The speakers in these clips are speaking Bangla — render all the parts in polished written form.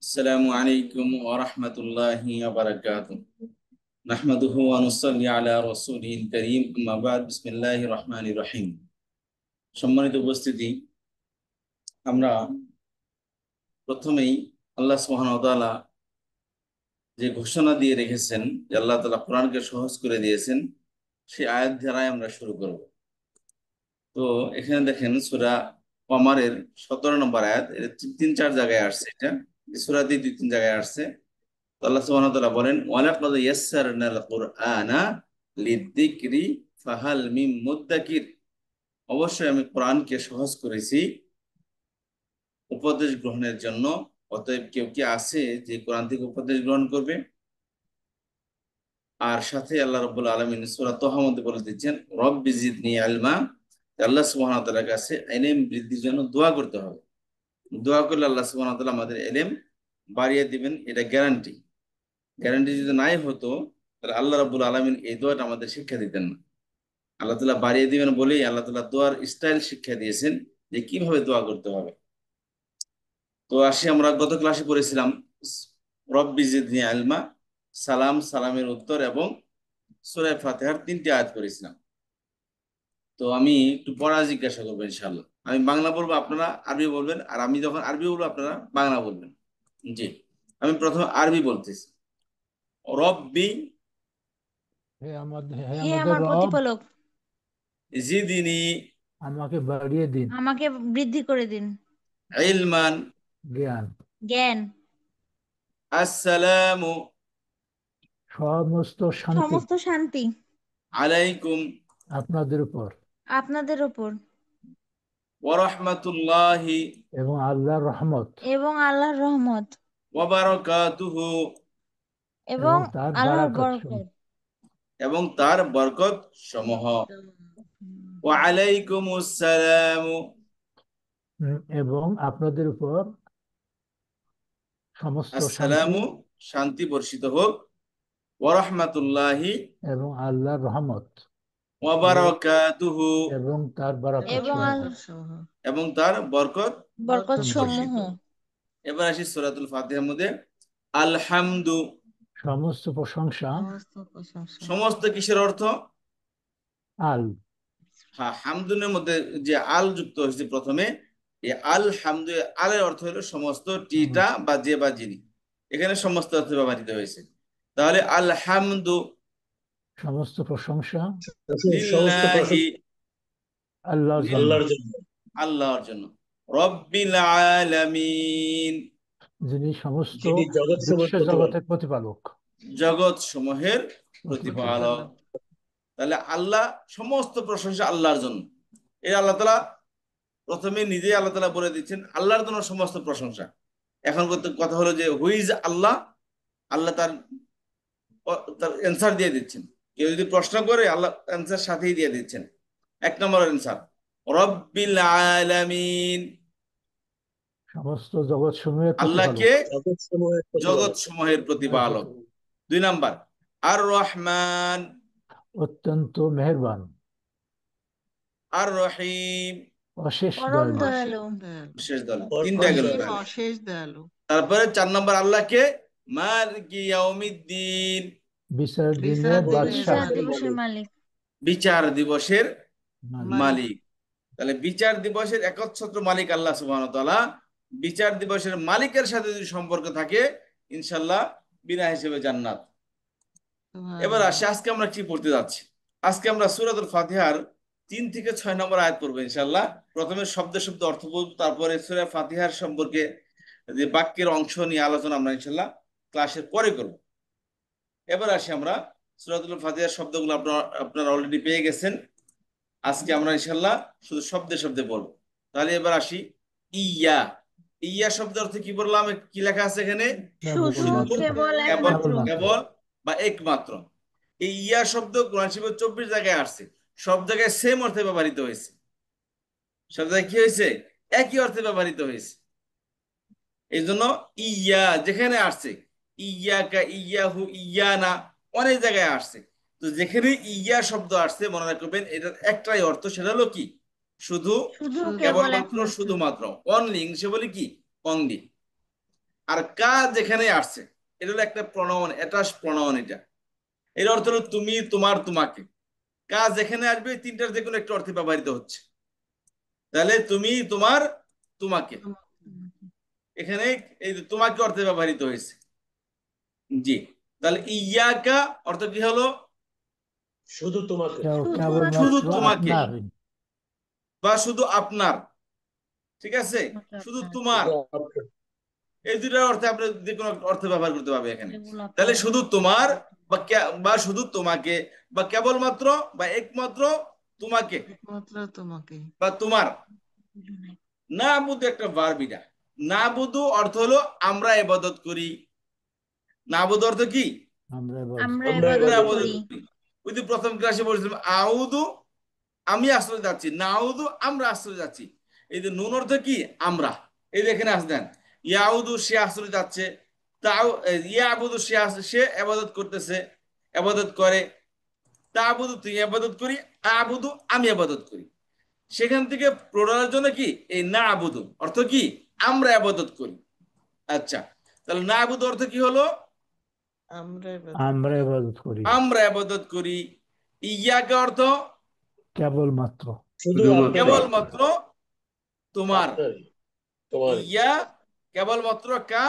আসসালামু আলাইকুম ওয়া রাহমাতুল্লাহি ওয়া বারাকাতুহু নাহমাদুহু ওয়া নুসাল্লি আলা রাসূলিল কারীম আম্মা বা'দ বিসমিল্লাহির রহমানির রহিম। সম্মানিত উপস্থিতি, আমরা প্রথমেই আল্লাহ সুবহানাহু ওয়া তাআলা যে ঘোষণা দিয়ে রেখেছেন যে আল্লাহ তাআলা কোরআনকে সহজ করে দিয়েছেন, সেই আয়াত ধারায় আমরা শুরু করব। তো এখানে দেখেন সূরা কমারের 17 নম্বর আয়াত, এটা তিন চার জায়গায় আসছে। এটা সূরাতে দুই তিন জায়গায় আসছে। আল্লাহ সুবহানাহু ওয়া তাআলা বলেন, ওয়ালাকাদ ইয়াসসারনাল কুরআনা লিযিকরি ফাহাল মিন মুদ্দাকির। অবশ্যই আমি কোরআনকে সহজ করেছি উপদেশ গ্রহণের জন্য, অতএব কেউ কি আছে যে কোরআন থেকে উপদেশ গ্রহণ করবে? আর সাথে আল্লাহ রাব্বুল আলামিন সূরা তাহা মধ্যে বলে দিচ্ছেন, রব্বি জিদনি ইলমা। আল্লাহ সুবহানাহু ওয়া তাআলার কাছে ইলম বৃদ্ধির জন্য দোয়া করতে হবে। দোয়া করলে আল্লাহ সুবহানাহু ওয়া তাআলা আমাদের ইলম বাড়িয়ে দিবেন, এটা গ্যারান্টি। গ্যারান্টি যদি নাই হতো তাহলে আল্লাহ রাব্বুল আলামিন এই দোয়াটা আমাদের শিক্ষা দিতেন না। আল্লাহ তাআলা বাড়িয়ে দিবেন বলেই আল্লাহ তাআলা দোয়ার স্টাইল শিক্ষা দিয়েছেন যে কিভাবে দোয়া করতে হবে। তো আসি, আমরা গত ক্লাসে পড়েছিলাম রব্বি জিদনি ইলমা, সালাম, সালামের উত্তর এবং সূরা ফাতিহার 3টি আয়াত পড়েছিলাম। তো আমি একটু পড়া জিজ্ঞাসা করবো ইনশাআল্লাহ। আমি বাংলা বলবো, আপনারা আরবি বলবেন, আর আমি যখন আরবি বলবো আপনারা বাংলা বলবেন। জি, আমি প্রথমে আরবি বলতেছি। রব্বি হে হে আমাদের আমার রব, প্রতিপালক, জিদিনি আমাকে বাড়িয়ে দিন আমাকে বৃদ্ধি করে দিন ইলমান। জ্ঞান। জ্ঞান। আসসালামু সমস্ত শান্তি সমস্ত শান্তি আলাইকুম আপনাদের উপর আপনাদের উপর ওয়া রাহমাতুল্লাহি এবং আল্লাহর রহমত এবং আল্লাহর রহমত ওয়া বারাকাতুহু, এবং তার আল্লাহর বারাকাত বরকত। এবং তার বরকত সমূহ। ওয়া আলাইকুমুস সালামু, এবং আপনাদের উপর সমস্ত শান্তি আসসালামু, শান্তি বর্ষিত হোক, ওয়া রাহমাতুল্লাহি, এবং আল্লাহর রহমত ওয়া বারাকাতুহু, এবং তার বারাকাত এবং এবং তার বরকত বরকত বর্ষিত। সমূহ। এবার আসি সূরাতুল ফাতিহার মধ্যে। আলহামদু, সমস্ত প্রশংসা। সমস্ত কিসের অর্থ? আল হ্যাঁ, হামদুনের মধ্যে যে আল যুক্ত হয়েছে প্রথমে, এই আল হামদু, আলের অর্থ হলো সমস্ত, টিটা বা যে বা যিনি, এখানে সমস্ত অর্থে ব্যবহৃত হয়েছে। তাহলে আলহামদু সমস্ত প্রশংসা লিল্লাহি, আল্লাহর জন্য, আল্লাহর জন্য। রব্বিল আলামিন, যিনি সমস্ত জগৎ বিশ্ব জগতের প্রতিপালক। জগৎ সমূহের প্রতিপালক। তাহলে আল্লাহ, সমস্ত প্রশংসা আল্লাহর জন্য। এই আল্লাহ তাআলা প্রথমে নিজেই আল্লাহ তাআলা বলে দিচ্ছেন আল্লাহর জন্য সমস্ত প্রশংসা। এখন কথা হলো যে হুইজ আল্লাহ, আল্লাহ তার তার অ্যান্সার দিয়ে দিচ্ছেন। কেউ যদি প্রশ্ন করে আল্লাহ অ্যান্সার সাথেই দিয়ে দিচ্ছেন। 1 নম্বর অ্যান্সার রব্বিল আলামিন, সমস্ত জগৎ সমূহের আল্লাহকে প্রতিপালক। জগৎ সমূহের প্রতিপালক। 2 নম্বর আর রহমান, অত্যন্ত মেহেরবান, আর রহিম, অশেষ পরম দয়ালু। দয়ালু। শেষ দল, 3টা গেল। অশেষ দয়ালু। তারপরে 4 নম্বর আল্লাহকে মালিকি ইয়াউমিদ্দিন, বিচার দিনের বাদশাহ, বিচার দিবসের মালিক। বিচার দিবসের মালিক। মালিক। তাহলে বিচার দিবসের একচ্ছত্র মালিক আল্লাহ সুবহানাহু ওয়া তাআলা। বিচার দিবসের মালিকের সাথে যদি সম্পর্ক থাকে, ইনশাআল্লাহ বিনা হিসেবে জান্নাত। এবার আসি, আজকে আমরা কি পড়তে যাচ্ছি। আজকে আমরা সূরাতুল ফাতিহার 3 থেকে 6 নম্বর আয়াত পড়বো ইনশাআল্লাহ। প্রথমে শব্দে শব্দ অর্থ বলবো, তারপরে সূরা ফাতিহার সম্পর্কে যে বাক্যের অংশ নিয়ে আলোচনা আমরা ইনশাআল্লাহ ক্লাসের পরে করব। এবার আসি, আমরা সূরাতুল ফাতিহার শব্দগুলো আপনারা অলরেডি পেয়ে গেছেন। আজকে আমরা ইনশাআল্লাহ শুধু শব্দে শব্দে বলবো। তাহলে এবার আসি, ইয়া। ইয়া শব্দের অর্থ কি বললাম, কি লেখা আছে এখানে? শুধু, কেবল, কেবল, একমাত্র। কেবল বা একমাত্র। এই ইয়া শব্দ কোরআন শরীফে 24 জায়গায় আসছে। সব জায়গায় সেম অর্থে ব্যবহৃত হয়েছে। সব জায়গায় কি হয়েছে? একই অর্থে ব্যবহৃত হয়েছে। এই জন্য ইয়া যেখানে আসছে, ইয়াকা, ইয়াহু, ইয়ানা, অনেক জায়গায় আসছে। তো যেখানে ইয়া শব্দ আসছে মনে রাখবেন এটার একটাই অর্থ, সেটা হলো কি? শুধু, শুধু, কেবল, কেবলমাত্র, একমাত্র। শুধুমাত্র, অনলি। ইংলিশে বলি কি? অনলি। আর কা যেখানে আসছে এটা হলো একটা প্রণয়ন, অ্যাটাচ প্রণয়ন। এর অর্থ হলো তুমি, তোমার, তোমাকে। কা যেখানে আসবে তিনটার যে কোনো একটা অর্থে ব্যবহৃত হচ্ছে। তাহলে তুমি, তোমার, তোমাকে, এখানে এই যে তোমাকে অর্থে ব্যবহৃত হয়েছে। জি। তাহলে ইয়াকা অর্থ কি হলো? শুধু তোমাকে। শুধু কেবলমাত্র তোমাকে আপনার, বা শুধু আপনার। ঠিক আছে, শুধু তোমার। শুধু আপনার। এই দুটার অর্থে আপনি যে কোনো অর্থে ব্যবহার করতে পারবে এখানে। যেগুলো আপনার তাহলে শুধু তোমার বা শুধু তোমাকে বা কেবলমাত্র বা একমাত্র তোমাকে একমাত্র তোমাকে। বা তোমার। না বুধু একটা ভার্ব। এটা না বুধু অর্থ হলো আমরা ইবাদত করি। না বুধু অর্থ কি? আমরা আমরা আমরা ইবাদত আমরা ইবাদত ইবাদত করি। করি। ওই যে প্রথম ক্লাসে বলেছিলাম আউদু আমি আশ্রয় যাচ্ছি, নাউদু আমরা আশ্রয় যাচ্ছি। এই যে নুন অর্থ কি? আমরা। এই যে এখানে আসতেন ইয়াউদু সে আশ্রয় যাচ্ছে, তাও ইয়াবুদু সে ইবাদত করতেছে, ইবাদত করে। তাবুদু তুই ইবাদত করি, আবুদু আমি ইবাদত করি। সেখান থেকে প্লুরালের জন্য কি এই না আবুদু অর্থ কি? আমরা ইবাদত করি। আচ্ছা, তাহলে না আবুদু অর্থ কি হলো? আমরা আমরা ইবাদত করি আমরা ইবাদত করি। ইয়াকে অর্থ কেবলমাত্র, শুধু আপনারই। কেবলমাত্র তোমার। আপনারই, তোমারই। ইয়া কেবলমাত্র কা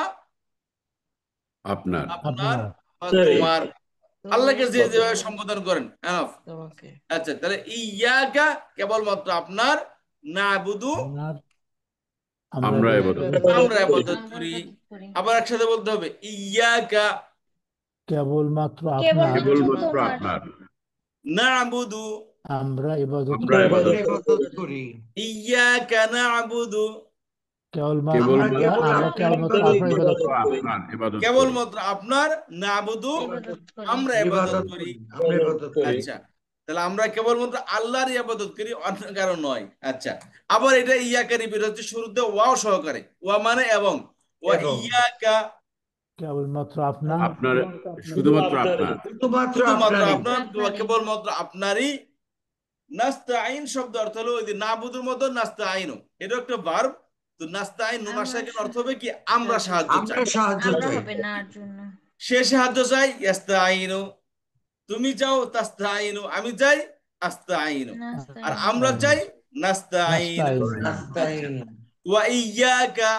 আপনার আপনার আপনার, বা আপনারই। তোমার। আল্লাহকে যে যেভাবে সম্বোধন করেন এনাফ। তোমাকে। আচ্ছা, তাহলে ইয়াকা কেবলমাত্র আপনার, না বুধু আপনার আমরা ইবাদত ইবাদত করি আমরা ইবাদত করি। ইবাদত আমরা করি। ইবাদত করি। আবার একসাথে বলতে হবে ইয়াকা কেবলমাত্র আপনার, কেবলমাত্র কেবলমাত্র তোমার। আপনার না বুধু আমরা ইবাদত আমরা করি ইবাদত আমরা ইবাদত করি। ইয়াকা না বুধু কেবলমাত্র আমরা কেবলমাত্র আপনারই আপনার ইবাদত ইবাদত করি করি। আপনার ইবাদত করি কেবলমাত্র আপনার, না বুধু ইবাদত করি। আমরা ইবাদত করি। আমরা ইবাদত করি। আচ্ছা, তাহলে আমরা কেবলমাত্র আল্লাহর ইবাদত করি, অন্য কারো নয়। আচ্ছা, আবার এটা ইয়াকা রিপিট হচ্ছে শুরুতে ওয়াও সহকারে। ওয়া মানে এবং। ওয়া এবং। ইয়াকা কেবলমাত্র আপনার, আপনার শুধু শুধুমাত্র আপনারই। আপনার শুধুমাত্র শুধুমাত্র আপনারই। আপনার বা আপনারই। কেবলমাত্র আপনারই। নাস্তাইন শব্দ অর্থ হলো ওই যে নাবুদুর মতো নাস্তাইনও, এটা একটা ভার্ব। তো নাস্তাইন নুন আসার আমরা অর্থ হবে কি? আমরা সাহায্য আমরা চাই। সাহায্য আমরা চাই। হবে নার জন্য। সে সাহায্য চাই ইয়াস্তাইনু, তুমি চাও তাস্তাইনু, আমি চাই আস্তাইনু, আর নাস্তাইন। আমরা চাই নাস্তাইনু। নাস্তাইন, নাস্তাইন। ওয়া ইয়াকা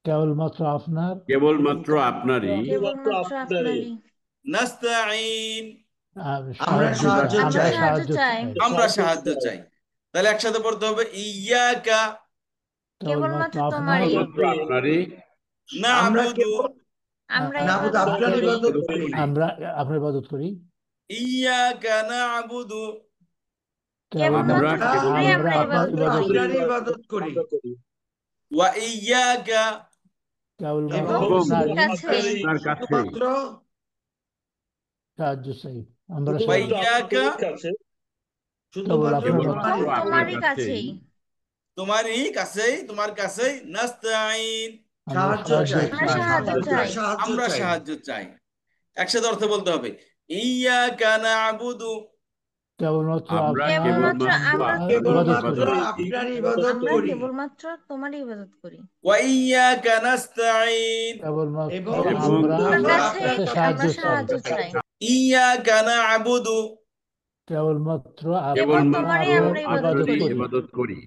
কেবলমাত্র আপনার, কেবলমাত্র আপনারই শুধুমাত্র কেবলমাত্র আপনারই আপনারই নাস্তাইন আমরা সাহায্য আমরা চাই। সাহায্য চাই আমরা সাহায্য চাই। তাহলে একসাথে পড়তে হবে ইয়াকা কেবলমাত্র কেবলমাত্র আপনার, তোমারই। শুধুমাত্র আপনারই আমরা নাবুদু কেবল আমরা নাবুদ ইবাদত আপনার করি। ইবাদত করি। আমরা আপনার ইবাদত করি ইয়াকা নাবুদু কেবলমাত্র আমরা তোমরাই আমরা আমরা আপনার ইবাদত ইবাদত করি। করি আপনার ইবাদত করি। ওয়া ইয়াকা কেবলমাত্র এবং এবং আপনার কাছেই। আপনার কাছে শুধুমাত্র সাহায্য চাই, আমরা ওয়া সাহায্য ইয়াকা আপনার কাছে শুধুমাত্র কেবল তোমারই। কেবলমাত্র তোমারই আপনার কাছেই। তোমারই কাছেই, তোমার কাছেই নাস্তাইন আমরা সাহায্য সাহায্য চাই। আমরা সাহায্য সাহায্য চাই। সাহায্য আমরা চাই। সাহায্য চাই। একসাথে অর্থ বলতে হবে ইয়াকা নাবুদু কেবলমাত্র আমরা কেবলমাত্র আপনার কেবলমাত্র ইবাদত কেবলমাত্র করি আপনার ইবাদত আমরা করি। কেবলমাত্র তোমারই ইবাদত করি। ওয়া ইয়াকা নাস্তাইন কেবলমাত্র এবং আমরা তোমার আমরা কাছে আপনার কাছে সাহায্য আমরা চাই সাহায্য চাই। ইয়াকা নাবুদু কেবলমাত্র কেবল আমরা তোমারই আপনার আমরা ইবাদত ইবাদত করি। করি ইবাদত করি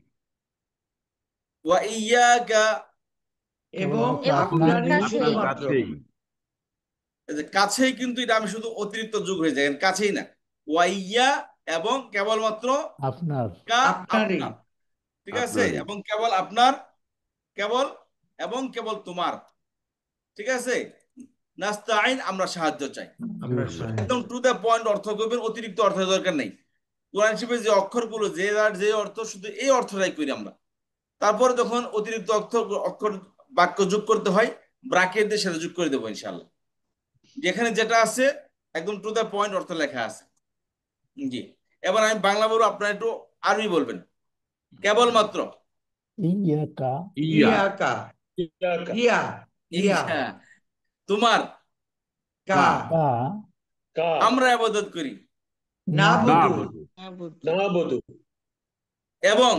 ওয়া ইয়াকা এবং কেবলমাত্র এবং আপনারই কাছেই। শুধুমাত্র। কাছেই এই যে কাছেই, কিন্তু এটা আমি শুধু অতিরিক্ত যোগ হয়ে যায়, কাছেই না। ওয়া ইয়া এবং কেবলমাত্র আপনার কা আপনারই। আপনার। ঠিক আছে, আপনারই এবং কেবল আপনার, কেবল এবং কেবল তোমার। ঠিক আছে, নাস্তাইন আমরা সাহায্য চাই। আমরা সাহায্য একদম টু দ্য পয়েন্ট অর্থ করবেন, অতিরিক্ত অর্থের দরকার নেই। কোরআন শরীফের যে অক্ষরগুলো যে যার যে অর্থ, শুধু এই অর্থটাই করি আমরা। তারপরে যখন অতিরিক্ত অক্ষর বাক্য যোগ করতে হয়, ব্রাকেট দিয়ে সেটা যোগ করে দেবো ইনশাল্লাহ। যেখানে যেটা আছে একদম টু দ্য পয়েন্ট অর্থ লেখা আছে। জি, এবার আমি বাংলা বলবো, আপনারা একটু আরবি বলবেন। কেবলমাত্র ইয়াকা ইয়া ইয়াকা ইয়াকা ইয়া ইয়া ইয়া তোমার কা কা কা আমরা ইবাদত করি, না না বুধু বধু না বধু এবং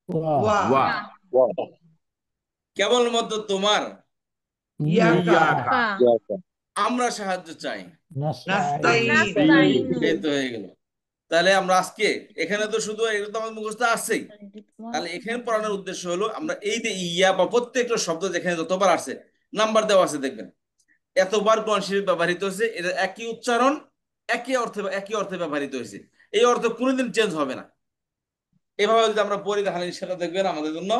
ওয়া ওয়া ওয়া ওয়া কেবলমাত্র তোমার ইয়াকা কা আমরা সাহায্য চাই। নাস্তাইন নাস্তাইনু এই তো হয়ে গেল। তাহলে আমরা আজকে এখানে তো শুধু এগুলো তো আমার মুখস্থ আছেই। তাহলে এখানে পড়ানোর উদ্দেশ্য হলো আমরা এই যে ইয়া বা প্রত্যেকটা শব্দ যেখানে যতবার আসছে নাম্বার দেওয়া আছে দেখবেন, এতবার কোন শরীফ ব্যবহৃত হয়েছে, এটা একই উচ্চারণ একই অর্থে ব্যবহৃত হয়েছে, এই অর্থ কোনোদিন চেঞ্জ হবে না। এভাবে যদি আমরা পড়ি তাহলে সেটা দেখবেন আমাদের জন্য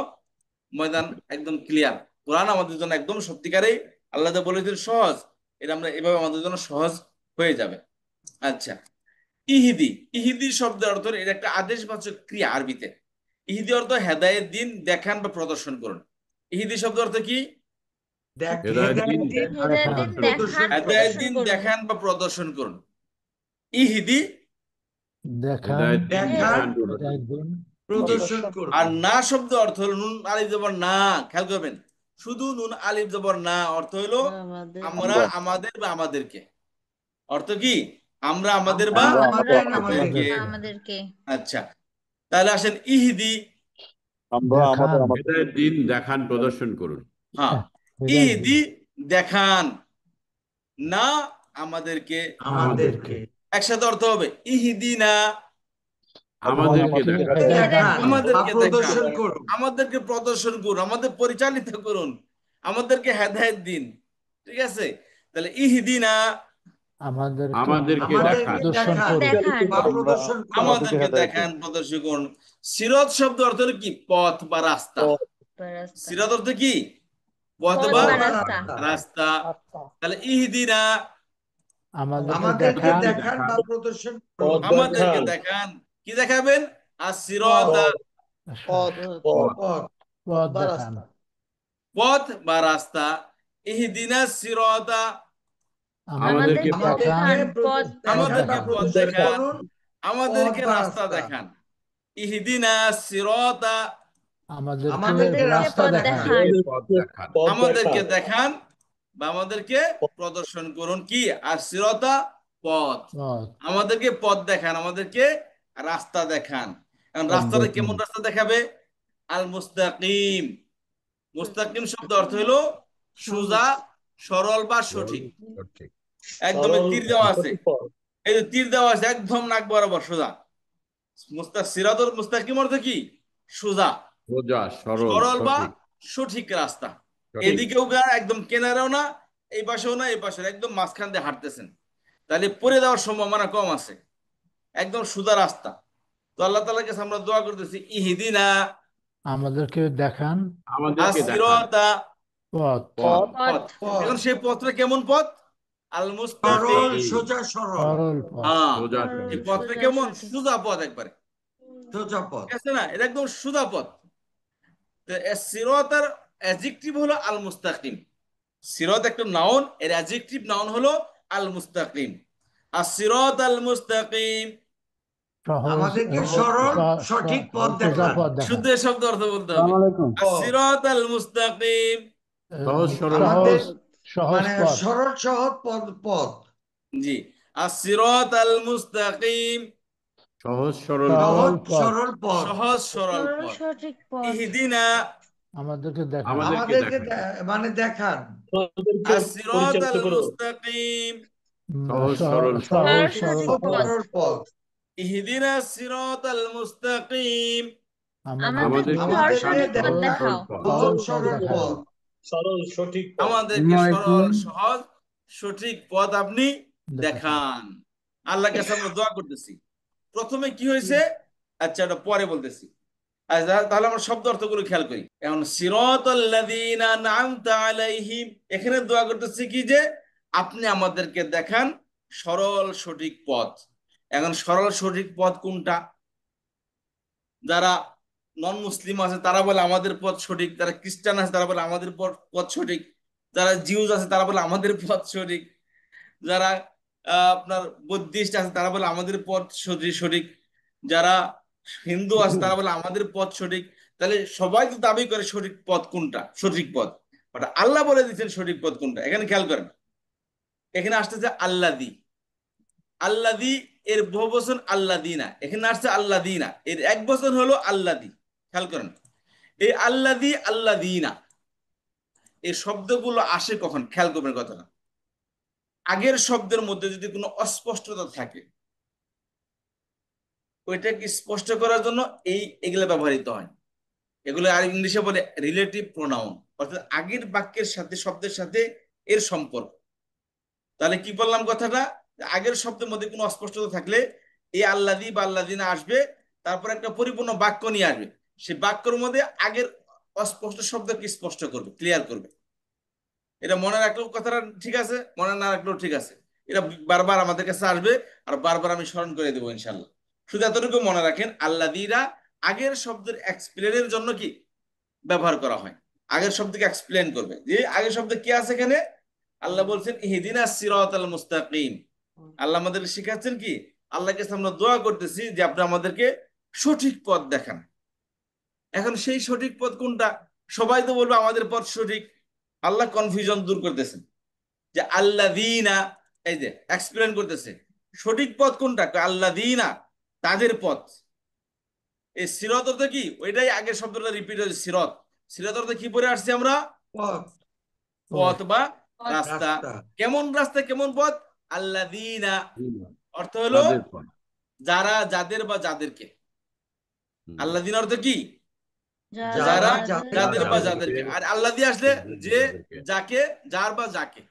ময়দান একদম ক্লিয়ার। কোরআন আমাদের জন্য একদম সত্যিকারেই আল্লাহ যা বলেছেন সহজ, এটা আমরা এভাবে আমাদের জন্য সহজ হয়ে যাবে। আচ্ছা, ইহিদি, ইহিদি শব্দের অর্থ এটা একটা আদেশবাচক ক্রিয়া আরবিতে। ইহিদি অর্থ হেদায়েত দিন, দেখান বা প্রদর্শন করুন। ইহিদি শব্দ অর্থ কি? হেদায়েত দিন হেদায়েত দিন দেখান হেদায়েত প্রদর্শন দিন, করুন। দেখান বা প্রদর্শন করুন। ইহিদি দেখান হেদায়েত দিন দেখান দেখান দিন প্রদর্শন করুন। আর না শব্দ অর্থ হলো নুন আলিফ জবর না, খেয়াল করবেন, শুধু নুন আলিফ জবর না অর্থ হলো আমরা, আমাদের বা আমাদেরকে। অর্থ কি? আমরা আমাদের বা আমরা আমরা আমাদের আমাদেরকে। আমাদেরকে আচ্ছা, তাহলে আসেন ইহিদি। দেখান হেদায়েত দিন দেখান প্রদর্শন করুন। হ্যাঁ, ইহিদি দেখান, না আমাদেরকে। আমাদেরকে একসাথে অর্থ হবে ইহিদিনা, আমাদেরকে দেখান দেখান বা আমাদেরকে প্রদর্শন দেখান, করুন। আমাদেরকে প্রদর্শন করুন, আমাদের পরিচালিত করুন, আমাদেরকে হেদায়েত দিন। ঠিক আছে, তাহলে ইহিদিনা আমাদেরকে আমাদেরকে দেখান প্রদর্শন দেখান করুন। দেখান বা প্রদর্শন করুন। আমাদেরকে দেখান, প্রদর্শন করুন। সিরাত শব্দ অর্থ হলো কি? পথ বা রাস্তা। রাস্তা সিরাত অর্থ কি? পথ পথ বা বা রাস্তা রাস্তা। তাহলে ইহিদিনা আমাদেরকে দেখান দেখান বা প্রদর্শন করুন। আমাদেরকে দেখান, কি দেখাবেন? আর-সিরাতা, পথ পথ দেখান। পথ বা রাস্তা। ইহদিনা সিরাতা, আমাদেরকে দেখান পথ আমাদেরকে বা পথ প্রদর্শন দেখান, করুন। আমাদেরকে পথ বা রাস্তা রাস্তা। দেখান। ইহদিনা সিরাতা, আমাদেরকে আমাদেরকে রাস্তা পথ দেখান। দেখান। পথ দেখান আমাদেরকে দেখান বা আমাদেরকে প্রদর্শন করুন। কি? আর সিরাতা পথ, পথ আমাদেরকে পথ দেখান, আমাদেরকে রাস্তা দেখান। এখন রাস্তাটা কেমন রাস্তা দেখাবে? আল মুস্তাকিম। মুস্তাকিম শব্দ অর্থ হলো সোজা, সরল বা সঠিক। সঠিক একদম তীর দেওয়া আছে, এই যে তীর দেওয়া আছে একদম নাক বরাবর সোজা। সিরাতুল মুস্তাকিম অর্থ কি? সোজা, সোজা সরল সরল বা সঠিক সঠিক রাস্তা। সঠিক। এদিকেও গা একদম কেনারেও না, এই পাশেও না, এই পাশে একদম মাঝখান দিয়ে হাঁটতেছেন, তাহলে পড়ে যাওয়ার সম্ভাবনা কম আছে। একদম সোজা রাস্তা। তো আল্লাহ তাআলার কাছে আমরা দোয়া করতেছি, ইহদিনা আমাদেরকে দেখান আমাদেরকে দেখান আস-সিরাতা, পথ পথ পথ। পথ এখন সেই পথটা কেমন পথ? আল সরল, মুস্তাকিম। সোজা সরল, সরল পথ হ্যাঁ, সোজা এই সরল পথটা সোজা কেমন? সঠিক। সোজা পথ একবারে, সোজা পথ। ঠিক আছে না? এটা একদম সোজা পথ। তো সিরাতার অ্যাডজেক্টিভ হলো আল মুস্তাকিম। সিরাত একটা নাউন, এর অ্যাডজেক্টিভ নাউন হলো আল মুস্তাকিম। আর-সিরাত আল মুস্তাকিম, সহজ আমাদেরকে সরল সঠিক পথ সোজা দেখান। পথ দেখান। শুদ্ধ শব্দ অর্থ বলতে হবে। আর-সিরাত আল মুস্তাকিম, সহজ সরল আমাদের সহজ মানে পথ সরল সহজ পথ। জি, আর-সিরাত আল মুস্তাকিম, সহজ সরল সরল সহজ পথ। সরল পথ। সহজ সরল সরল পথ। সঠিক পথ। ইহদিনা আমাদেরকে দেখান। আমাদেরকে মানে দেখান। আর-সিরাত আল মুস্তাকিম, সহজ সরল সহজ সরল সরল সঠিক পথ। সরল পথ। ইহদিনা সিরাতাল মুস্তাকিম, আমাদেরকে আমাদেরকে সঠিক পথ দেখান দেখাও। সহজ সরল পথ। সরল সঠিক পথ। আমাদেরকে সরল সহজ সঠিক পথ আপনি দেখান। আল্লাহর কাছে আমরা দোয়া করতেছি। প্রথমে কি হয়েছে? আচ্ছা, এটা পরে বলতেছি। আচ্ছা, তাহলে আমরা শব্দ অর্থগুলো খেয়াল করি। এখন সিরাতাল্লাযীনা আন'আমতা আলাইহিম, এখানে দোয়া করতেছি কি যে আপনি আমাদেরকে দেখান সরল সঠিক পথ। এখন সরল সঠিক পথ কোনটা? যারা নন মুসলিম আছে তারা বলে আমাদের পথ সঠিক, যারা খ্রিস্টান আছে তারা বলে আমাদের পথ সঠিক, যারা জিউস আছে তারা বলে আমাদের পথ সঠিক, যারা আপনার বুদ্ধিস্ট আছে তারা বলে আমাদের পথ সঠিক, যারা হিন্দু আছে তারা বলে আমাদের পথ সঠিক। তাহলে সবাই তো দাবি করে সঠিক পথ কোনটা, সঠিক পথ। বাট আল্লাহ বলে দিচ্ছেন সঠিক পথ কোনটা। এখানে খেয়াল করেন, এখানে আসতেছে আল্লাদি। আল্লাদি এর বহু বচন আল্লাদিনা, এখানে আসছে আল্লাদিনা, এর এক বচন হলো আল্লাদি। খেয়াল করেন, এই আল্লাদি আল্লাদিনা এই শব্দগুলো আসে কখন, খেয়াল করবেন কথাটা। আগের শব্দের মধ্যে যদি কোনো অস্পষ্টতা থাকে, ওইটাকে স্পষ্ট করার জন্য এগুলো ব্যবহৃত হয়। এগুলো আর ইংলিশে বলে রিলেটিভ প্রোনাউন, অর্থাৎ আগের বাক্যের সাথে শব্দের সাথে এর সম্পর্ক। তাহলে কি বললাম কথাটা, আগের শব্দের মধ্যে কোনো অস্পষ্টতা থাকলে এই আল্লাযী বা আল্লাযীনা আসবে, তারপর একটা পরিপূর্ণ বাক্য নিয়ে আসবে, সেই বাক্যের মধ্যে আগের অস্পষ্ট শব্দকে স্পষ্ট করবে, ক্লিয়ার করবে। এটা মনে রাখলেও কথাটা ঠিক আছে, মনে না রাখলেও ঠিক আছে। এটা বারবার আমাদের কাছে আসবে, আর বারবার আমি স্মরণ করে দেবো ইনশাল্লাহ। শুধু এতটুকু মনে রাখেন, আল্লাযীরা আগের শব্দের এক্সপ্লেনের জন্য কি ব্যবহার করা হয়, আগের শব্দকে এক্সপ্লেন করবে। যে আগের শব্দ কি আছে এখানে, আল্লাহ বলছেন ইহদিনাস সিরাতাল মুস্তাকিম। আল্লাহ আমাদের শিখাচ্ছেন কি, আল্লাহকে আমরা দোয়া করতেছি যে আপনি আমাদেরকে সঠিক পথ দেখান। এখন সেই সঠিক পথ কোনটা, সবাই তো বলবে আমাদের পথ সঠিক। আল্লাহ কনফিউশন দূর করতেছেন যে আল্লাযীনা, এই যে এক্সপ্লেন করতেছে সঠিক পথ কোনটা, আল্লাযীনা তাদের পথ। এই সিরাত অর্থ কি, ওইটাই আগের শব্দটা রিপিট হয়েছে, সিরাত। সিরাত অর্থ কি পড়ে আসছে আমরা, পথ, পথ বা পথ। রাস্তা। রাস্তা। কেমন রাস্তা, কেমন পথ, আল্লাযীনা অর্থ হলো তাদের পথ। যারা, যাদের বা যাদেরকে। আল্লাযীনা অর্থ কি, যারা যারা, যাদের যাদের বা যাদেরকে। যাদেরকে। আর আল্লাহ দিয়ে আসলে যে, যাদেরকে। যাকে, যার বা যাকে।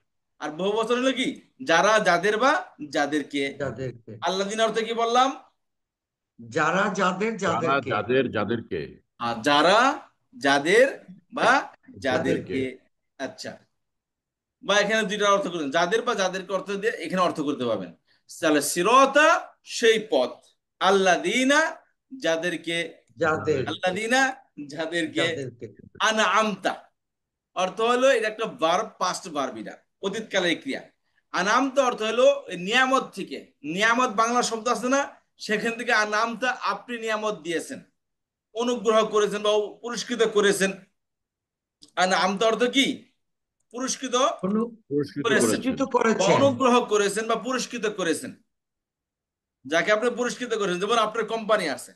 আর বহু বচন হলো কি, যারা, যাদের বা যাদেরকে। যাদেরকে, আল্লাযীনা অর্থ কি বললাম, যারা যাদের যারা যাদেরকে, যাদের যাদেরকে। আর যারা, যাদের বা যাদেরকে। যাদেরকে। আচ্ছা, বা এখানে দুইটা অর্থ করবেন, যাদের বা যাদেরকে অর্থ দিয়ে এখানে অর্থ করতে পারবেন। তাহলে সিরাতা সেই পথ, আল্লাযীনা যাদেরকে, যাদের, আল্লাযীনা যাদেরকে, যাদেরকে, আনআমতা অর্থ হলো এটা একটা ভার্ব, পাস্ট ভার্ব, এটা অতীতকালের ক্রিয়া। আনআমতা অর্থ হলো নিয়ামত থেকে, নিয়ামত বাংলা শব্দ আছে না, সেখান থেকে আনআমতা আপনি নিয়ামত দিয়েছেন, অনুগ্রহ করেছেন বা পুরস্কৃত করেছেন। আনআমতা অর্থ কি, পুরস্কৃত পুরস্কৃত করেছেন, পুরস্কৃত বা করেছেন, অনুগ্রহ করেছেন বা পুরস্কৃত করেছেন। যাকে আপনি পুরস্কৃত করেছেন, যেমন আপনার কোম্পানি আছে,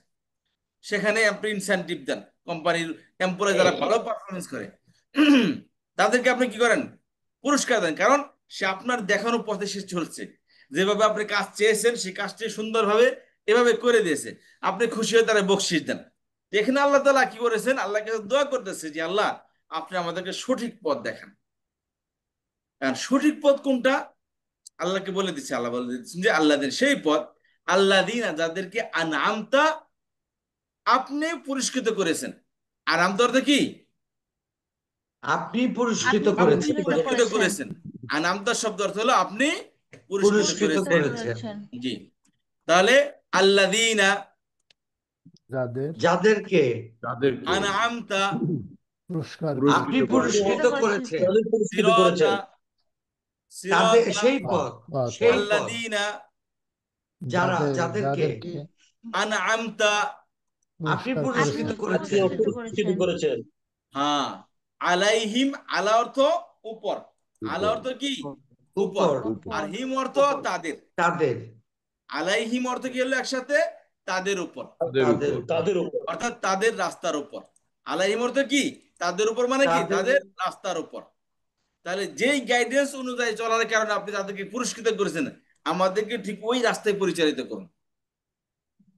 সেখানে আপনি ইনসেনটিভ দেন, কোম্পানির এমপ্লয়ি যারা ভালো পারফরমেন্স করে তাদেরকে আপনি কি করেন, পুরস্কার দেন, কারণ সে আপনার দেখানো পথে সে চলছে, যেভাবে আপনি কাজ চেয়েছেন সেই কাজটি সুন্দরভাবে এভাবে করে দিয়েছে, আপনি খুশি হয়ে তারা বকশিস দেন। এখানে আল্লাহ তাআলা কি করেছেন, আল্লাহকে দোয়া করতেছে যে আল্লাহ আপনি আমাদেরকে সঠিক পথ দেখান। কারণ সঠিক পথ কোনটা, আল্লাহকে বলে দিচ্ছে, আল্লাহ বলে দিচ্ছেন যে আল্লাহদের সেই পথ, আল্লাযীনা যাদেরকে আনআমতা আপনি পুরস্কৃত করেছেন। আনআমতা অর্থ কি, আপনি পুরস্কৃত আপনি করেছেন, পুরস্কৃত করেছেন। আনআমতা শব্দ অর্থ হলো আপনি পুরস্কৃত পুরস্কৃত করেছেন। করেছেন, জি, তাহলে আল্লাযীনা যাদের যাদেরকে যাদেরকে আনআমতা পুরস্কার আপনি পুরস্কৃত পুরস্কৃত করেছেন, তাদের পুরস্কৃত সিরাতা, করেছেন। তাদের সিরাতা সেই পথ, সেই পথ, আল্লাযীনা যারা যাদের যাদেরকে যাদেরকে আনআমতা, আপনি পুরস্কার পুরস্কৃত করেছেন। করেছেন, আপনি পুরস্কৃত করেছেন। হ্যাঁ, আলাইহিম, আলা অর্থ উপর, আলা অর্থ কি উপর, উপর, আর হিম অর্থ উপর, তাদের। তাদের, আলাইহিম অর্থ কি হলো একসাথে, তাদের উপর, তাদের তাদের উপর। উপর, তাদের উপর। অর্থাৎ তাদের রাস্তার উপর। আলাইহিম অর্থ কি, তাদের উপর, মানে কি তাদের, তাদের রাস্তার উপর। তাহলে যেই গাইডেন্স অনুযায়ী চলার কারণে আপনি তাদেরকে পুরস্কৃত করেছেন, আমাদেরকে ঠিক ওই রাস্তায় পরিচালিত করুন।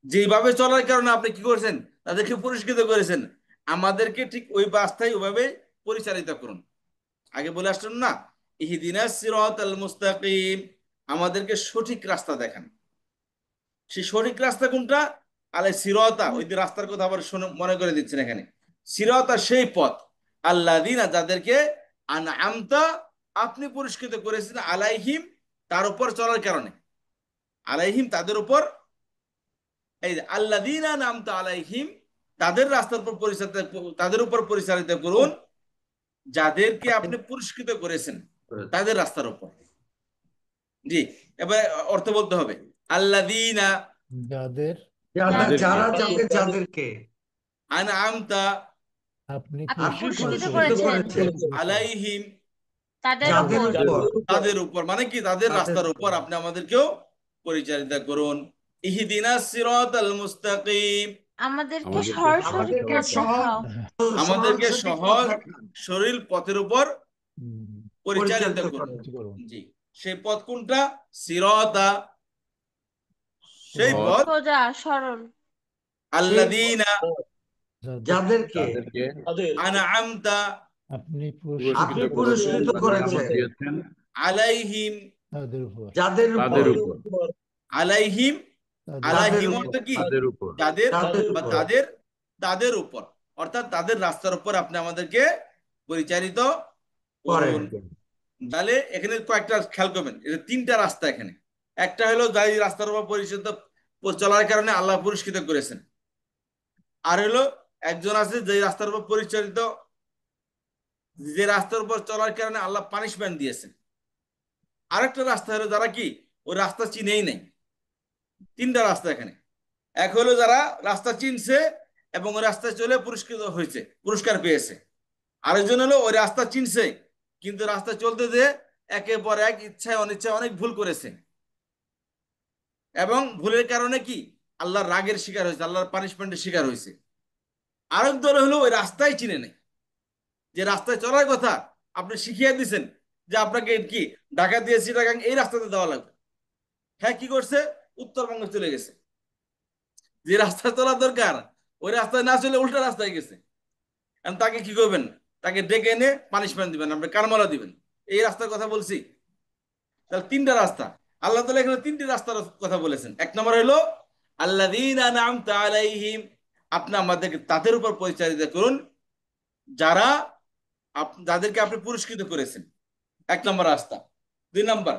যেইভাবে চলার কারণে আপনি কি করেছেন, তাদেরকে পুরস্কৃত করেছেন, আমাদেরকে ঠিক ওই রাস্তায় ওইভাবে পরিচালিত করুন। আগে বলে আসছেন না, ইহদিনাস সিরাতাল মুস্তাকিম, আমাদেরকে সঠিক রাস্তা দেখান। সেই সঠিক রাস্তা কোনটা, আলে সিরাতা, ওই যে রাস্তার কথা আবার মনে করে দিচ্ছেন এখানে। সিরাতা সেই পথ, আল্লাযীনা যাদেরকে আনআমতা আপনি পুরস্কৃত করেছেন, আলাইহিম তার উপর চলার কারণে, আলাইহিম তাদের উপর, এই যে আল্লাযীনা আনআমতা আলাইহিম তাদের রাস্তার উপর পরিচালিত, তাদের উপর পরিচালিত করুন, যাদেরকে আপনি পুরস্কৃত করেছেন তাদের রাস্তার উপর। জি, এবার অর্থ বলতে হবে, আল্লাযীনা যাদের যারা যাদের যাদেরকে আনআমতা আপনি আপনি পুরস্কৃত পুরস্কৃত করেছেন করেছেন, আলাইহিম তাদের যাদের উপর। উপর, তাদের উপর, মানে কি তাদের তাদের রাস্তার উপর আপনি আমাদেরকেও পরিচালিত করুন। ইহদিনাস সিরাতাল মুস্তাকিম, আমাদেরকে আমাদেরকে সরাসরি আমাদেরকে পথ সহজ, দেখাও। আমাদেরকে সঠিক পথ সহজ দেখান। সরল পথের উপর পরিচালিত পরিচালিত করুন। করেন। করুন। জি, সেই পথ কোনটা? সিরাতা, সেই পথ। পথ সোজা সরল আল্লাযীনা যাদেরকে যাদেরকে তাদের আনআমতা আপনি আপনি পুরস্কৃত পুরস্কৃত করেছেন, করেছেন দিয়েছেন আলাইহিম, তাদের উপর যাদের তাদের উপর উপর, আলাইহিম, তাদের আলাইহিম উপর, অর্থ কি? তাদের উপর, যাদের তাদের বা উপর। তাদের, তাদের উপর, অর্থাৎ তাদের রাস্তার উপর আপনি আমাদেরকে পরিচালিত করেন। করুন। তাহলে এখানে কয়েকটা খেয়াল করবেন, এটা তিনটা রাস্তা এখানে। একটা হলো যাই রাস্তার উপর পরিচালিত চলার কারণে আল্লাহ পুরস্কৃত করেছেন, আর হলো একজন আছে যে রাস্তার উপর পরিচালিত, যে রাস্তার উপর চলার কারণে আল্লাহ পানিশমেন্ট দিয়েছেন। আরেকটা রাস্তা হলো যারা কি ওই রাস্তা চিনেই নাই। তিনটা রাস্তা এখানে। এক হলো যারা রাস্তা চিনছে এবং ওই রাস্তায় চলে পুরস্কৃত হয়েছে, পুরস্কার পেয়েছে। আরেকজন হলো ওই রাস্তা চিনছে কিন্তু রাস্তা চলতে যে একের পর এক ইচ্ছায় অনিচ্ছায় অনেক ভুল করেছে এবং ভুলের কারণে কি আল্লাহর রাগের শিকার হয়েছে, আল্লাহর পানিশমেন্টের শিকার হয়েছে। আরেক দল হলো ওই রাস্তায় চিনে নেই, যে রাস্তায় চলার কথা আপনি শিখিয়ে দিচ্ছেন যে আপনাকে কি ঢাকা দিয়ে চিটাগাং এই রাস্তাতে দেওয়া লাগবে, হ্যাঁ কি করছে উত্তরবঙ্গে চলে গেছে। যে রাস্তায় চলা দরকার ওই রাস্তায় না চলে উল্টা রাস্তায় গেছে। এখন তাকে কি করবেন? তাকে ডেকে এনে পানিশমেন্ট দিবেন, আপনি কারমালা দিবেন। এই রাস্তার কথা বলছি। তাহলে তিনটা রাস্তা আল্লাহ তাআলা এখানে তিনটি রাস্তার কথা বলেছেন। এক নম্বর হলো আল্লাযীনা আনআমতা আলাইহিম, আপনি আমাদেরকে তাদের উপর পরিচালিত করুন যারা যাদেরকে আপনি পুরস্কৃত করেছেন, এক নম্বর রাস্তা। দুই নম্বর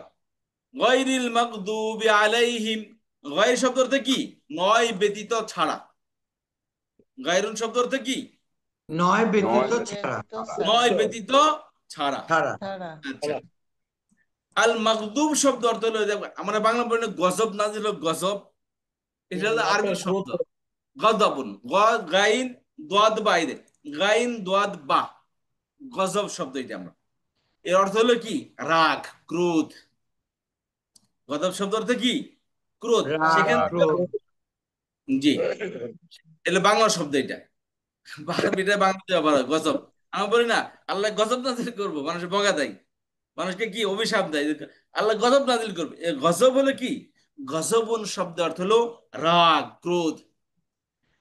গায়রিল মাগদুবি আলাইহিম, গায়র শব্দ অর্থ কি? নয় ব্যতীত ছাড়া। গায়রুন শব্দ অর্থ কি? নয় ব্যতীত ছাড়া। নয় ব্যতীত ছাড়া। ছাড়া। আচ্ছা, আল মাগদুব শব্দ অর্থ হলো যে আমরা বাংলা বলি না গজব নাজিল হোক, গজব, এটা হলো আরবি শব্দ। গজবুন, গাইন দোয়াদ বাইরে, গাইন দোয়াদ বা, গজব শব্দ এটা। আমরা এর অর্থ হলো কি? রাগ, ক্রোধ। গজব শব্দ অর্থ কি? ক্রোধ। রাগ, সেখান থেকে ক্রোধ। জি, এটা বাংলা শব্দ। এটা এটা বাংলাতে ব্যবহার হয় গজব। আমরা বলি না আল্লাহ গজব নাজিল করবো, মানুষের বকা দেয়, মানুষকে কি অভিশাপ দেয়, আল্লাহ গজব নাজিল করবে। এ গজব হলো কি? গজবুন শব্দ অর্থ হলো রাগ, ক্রোধ।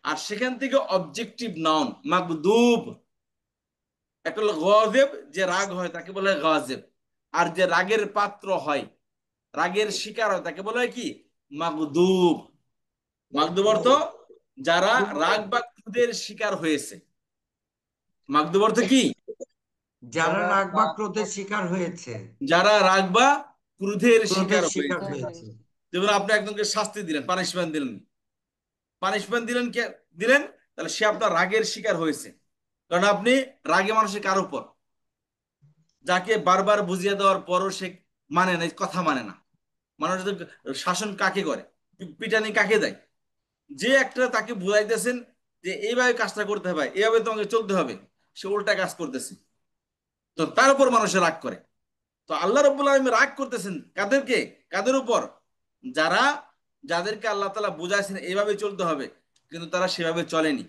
আর সেখান থেকে অবজেক্টিভ নাউন মাগদুব, একটা হলো গজেব, যে রাগ হয় তাকে বলা হয় গজেব। আর যে রাগের পাত্র হয়, রাগের শিকার হয়, তাকে বলা হয় কি? মাগদুব। মাগদুব অর্থ যারা রাগ বা ক্রোধের শিকার হয়েছে। মাগদুব অর্থ কি? যারা রাগ বা ক্রোধের শিকার হয়েছে। যারা রাগ বা ক্রোধের ক্রোধের শিকার শিকার হয়েছে। হয়েছে। যেমন আপনি একজনকে শাস্তি দিলেন, পানিশমেন্ট দিলেন, পানিশমেন্ট দিলেন কে দিলেন? তাহলে সে আপনার রাগের শিকার হয়েছে। কারণ আপনি রাগে মানুষের কার উপর, যাকে বারবার বুঝিয়ে দেওয়ার পরও সে মানে না, কথা মানে না। মানুষ শাসন কাকে করে, পিটানি কাকে দেয়? যে একটা তাকে বুঝাইতেছেন যে এইভাবে কাজটা করতে হবে, এইভাবে তোমাকে চলতে হবে, সে উল্টা কাজ করতেছে, তো তার উপর মানুষের রাগ করে। তো আল্লাহ রাব্বুল আলামিন রাগ করতেছেন কাদেরকে? কাদের উপর? যারা, যাদেরকে আল্লাহ তাআলা বুঝাইছেন এইভাবে চলতে হবে কিন্তু তারা সেভাবে চলেনি।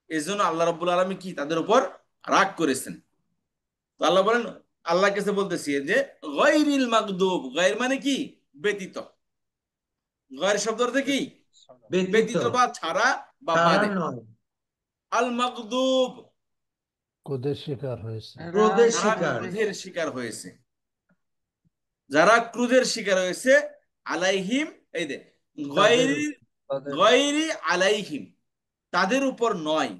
এই জন্য আল্লাহ রাব্বুল আলামিন কি তাদের উপর রাগ করেছেন। তো আল্লাহ বলেন, আল্লাহ কাছে বলতেছি যে গায়রিল মাগদুব, গায়র মানে কি? ব্যতীত। গায়র শব্দ অর্থ কি? ব্যতীত, ব্যতীত বা ছাড়া বা তারা বাদে। নয়। আল মাগদুব, ক্রোধের শিকার হয়েছে। ক্রোধের যারা শিকার। ক্রোধের শিকার হয়েছে, যারা ক্রোধের শিকার হয়েছে। আলাইহিম, এই দে তাদের গয়রি, গয়রি আলাইহিম, তাদের উপর নয়।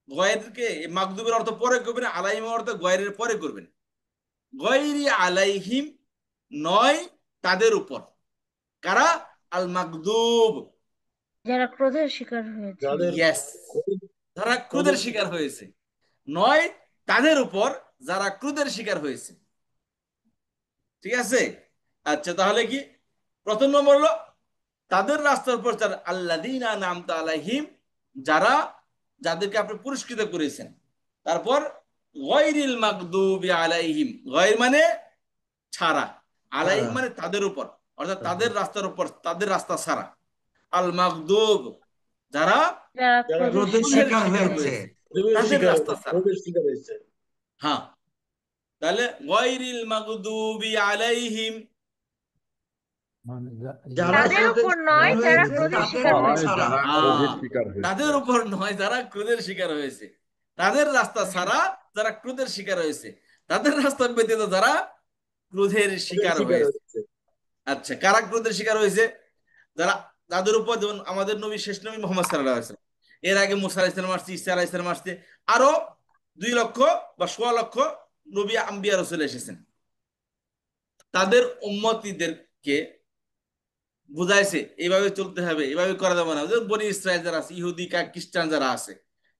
গয়রকে মাগদুবের অর্থ পরে করবেন, আলাইহিম অর্থ গয়রের পরে করবেন। গয়রি আলাইহিম, নয় তাদের উপর। কারা? আল মাগদুব, যারা ক্রোধের শিকার হয়েছে। যাদের ইয়েস, যারা ক্রোধের শিকার হয়েছে, নয় তাদের উপর যারা ক্রোধের শিকার হয়েছে। ঠিক আছে? আচ্ছা, তাহলে কি প্রথম নম্বর হলো তাদের রাস্তার উপর আল্লাযীনা আনআমতা আলাইহিম, যারা, যাদেরকে আপনি পুরস্কৃত করেছেন। তারপর গায়রিল মাগদুবি আলাইহিম, গায়র মানে ছাড়া, আলাইহিম মানে তাদের উপর, অর্থাৎ তাদের রাস্তার উপর, তাদের রাস্তা ছাড়া। আল মাগদুব, যারা যারা যারা ক্রোধের ক্রোধের শিকার শিকার হয়েছে। হয়েছে, তাদের রাস্তা ছাড়া। শিকার হয়েছে। হ্যাঁ, তাহলে গায়রিল মাগদুবি আলাইহিম, মানে যারা তাদের ক্রোধের উপর নয় শিকার যারা হয়েছে ক্রোধের তাদের শিকার নয় হয়েছে। ছাড়া। যারা ক্রোধের শিকার হয়েছে। তাদের উপর নয় যারা ক্রোধের শিকার হয়েছে, তাদের রাস্তা ছাড়া যারা ক্রোধের শিকার হয়েছে, তাদের রাস্তা ব্যতীত যারা ক্রোধের শিকার হয়েছে। আচ্ছা, কারা ক্রোধের শিকার হয়েছে? যারা, তাদের উপর যেমন আমাদের নবী, শেষ নবী মোহাম্মদ সাল্লাল্লাহু আলাইহি ওয়াসাল্লাম, এর আগে মুসা আলাইহিস সালাম আসছে, ঈসা আলাইহিস সালাম আসছে, আরো 2 লক্ষ বা 1.5 লক্ষ নবী আম্বিয়া রাসূল এসেছেন। তাদের উম্মতীদেরকে বুঝাইছে এইভাবে চলতে হবে, এইভাবে করা যাবে না। যেমন বনি ইসরায়েল যারা আছে, ইহুদি খ্রিস্টান যারা আছে,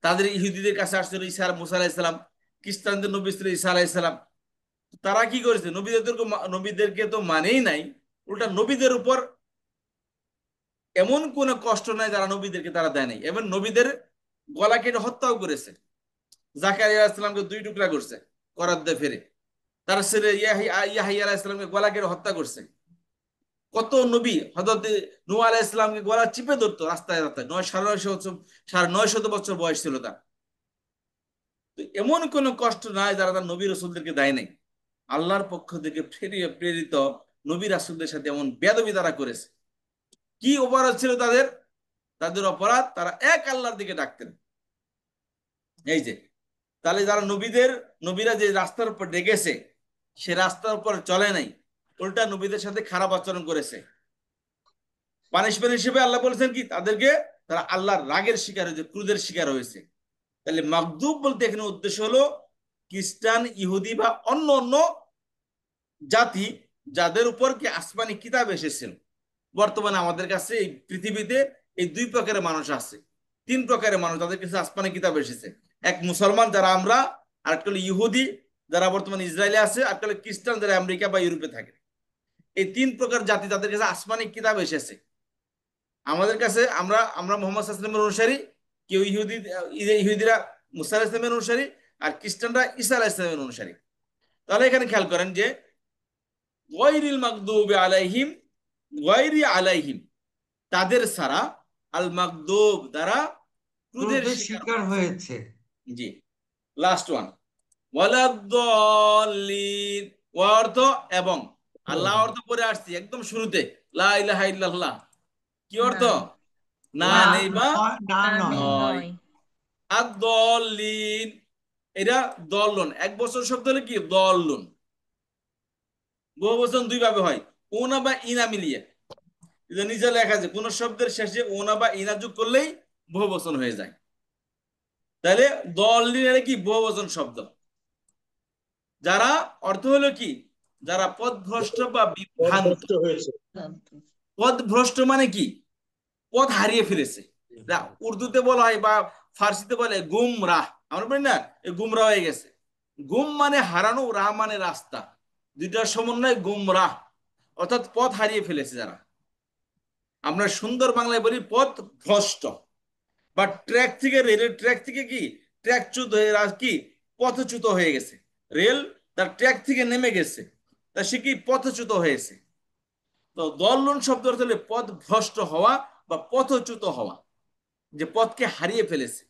তাদের ইহুদিদের কাছে আসছিল ঈসা মুসা আলাইহিস সালাম, খ্রিস্টানদের নবী ছিল ঈসা আলাইহিস সালাম। তারা কি করেছে? নবীদেরকে তো মানেই নাই, উল্টা নবীদের উপর এমন কোন কষ্ট নাই যারা নবীদেরকে তারা দেয় নাই, এবং নবীদের গলা কেটে হত্যাও করেছে। জাকারিয়া আলাইহিস সালামকে 2 টুকরা করছে করাত দিয়ে ফেরে, তার ছেলে ইয়াহিয়া আলাইহিস সালামকে গলা কেটে হত্যা করছে। কত নবী, হযরত নূহ আলাইহিস সালামকে গলা চিপে ধরতো রাস্তায় রাস্তায়, 950 বছর বয়স ছিল তার। তো এমন কোন কষ্ট নাই যারা তার নবী রাসূলদেরকে দেয় নাই। আল্লাহর পক্ষ থেকে প্রেরিত নবী রাসূলদের সাথে এমন বেয়াদবি তারা করেছে। কি অপরাধ ছিল তাদের? তাদের অপরাধ, তারা এক আল্লাহর দিকে ডাকতেন। এই যে, তাহলে যারা নবীরা যে রাস্তার উপর ডেকেছে, সে রাস্তার উপর চলে নাই, উল্টা নবীদের সাথে খারাপ আচরণ করেছে। পানিশমেন্ট হিসেবে আল্লাহ বলেছেন কি? তাদেরকে, তারা আল্লাহর রাগের শিকার হয়েছে, ক্রোধের শিকার হয়েছে। তাহলে মাগদুব বলতে এখানে উদ্দেশ্য হলো খ্রিস্টান, ইহুদি বা অন্য অন্য জাতি, যাদের উপর কি আসমানি কিতাব এসেছিল। বর্তমানে আমাদের কাছে এই পৃথিবীতে এই 2 প্রকারের মানুষ আছে, 3 প্রকারের মানুষ, তাদের কাছে আসমানি কিতাব এসেছে। এক মুসলমান যারা আমরা, আর একটা হলো ইহুদি যারা বর্তমানে ইসরায়েলে আছে, আর একটা হলো খ্রিস্টান যারা আমেরিকা বা ইউরোপে থাকে। এই 3 প্রকার জাতি, তাদের কাছে আসমানি কিতাব এসেছে। আমাদের কাছে আমরা আমরা মোহাম্মদ সাল্লাল্লাহু আলাইহি ওয়াসাল্লামের অনুসারী, কেউ ইহুদিরা মুসা আলাইহিস সালামের অনুসারী, আর খ্রিস্টানরা ঈসা আলাইহিস সালামের অনুসারী। তাহলে এখানে খেয়াল করেন যে গায়রিল মাগদুবি আলাইহিম, গায়রি আলাইহিম, তাদের ছাড়া, আল মাগদুব দ্বারা ক্রোধের ক্রোধের শিকার। শিকার হয়েছে। জি, লাস্ট ওয়ান, ওয়ালাদ-দাল্লিন, ওয়া অর্থ এবং, আল্লাহ অর্থ পরে আসছি একদম শুরুতে, লা ইলাহা ইল্লাল্লাহ, কি অর্থ? না না নেই বা না না নয়। নয়। নয়। আদ-দাল্লিন, এটা দলন, এক বছর শব্দ হলে কি? দলন। বহু বচন 2 ভাবে হয়, ওনা বা ইনা মিলিয়ে। এটা নিচে লেখা আছে, কোন শব্দের শেষে ওনা বা ইনা যোগ করলেই বহু বচন হয়ে যায়। তাহলে দললিন এর কি? বহু বচন শব্দ। যারা অর্থ হলো কি? যারা পথভ্রষ্ট বা বিভ্রান্ত। পথভ্রষ্ট হয়েছে। পথভ্রষ্ট মানে কি? পথ হারিয়ে ফেলেছে। যা উর্দুতে বলা হয় বা ফার্সিতে বলে গুমরাহ, আমরা বলি না এই গুমরাহ হয়ে গেছে। গুম মানে হারানো, রাহ মানে রাস্তা, দুইটার সমন্বয় গুমরাহ, অর্থাৎ পথ হারিয়ে ফেলেছে যারা। আমরা সুন্দর বাংলায় বলি পথ ভ্রষ্ট। বা ট্র্যাক থেকে, রেলের ট্র্যাক থেকে কি ট্র্যাকচ্যুত হয়ে কি পথচ্যুত হয়ে গেছে। রেল তার ট্র্যাক থেকে নেমে গেছে, তা সে কি পথচ্যুত হয়েছে। তো দলন শব্দ অর্থ হলো পথ ভ্রষ্ট হওয়া বা পথচ্যুত হওয়া, যে পথকে হারিয়ে ফেলেছে।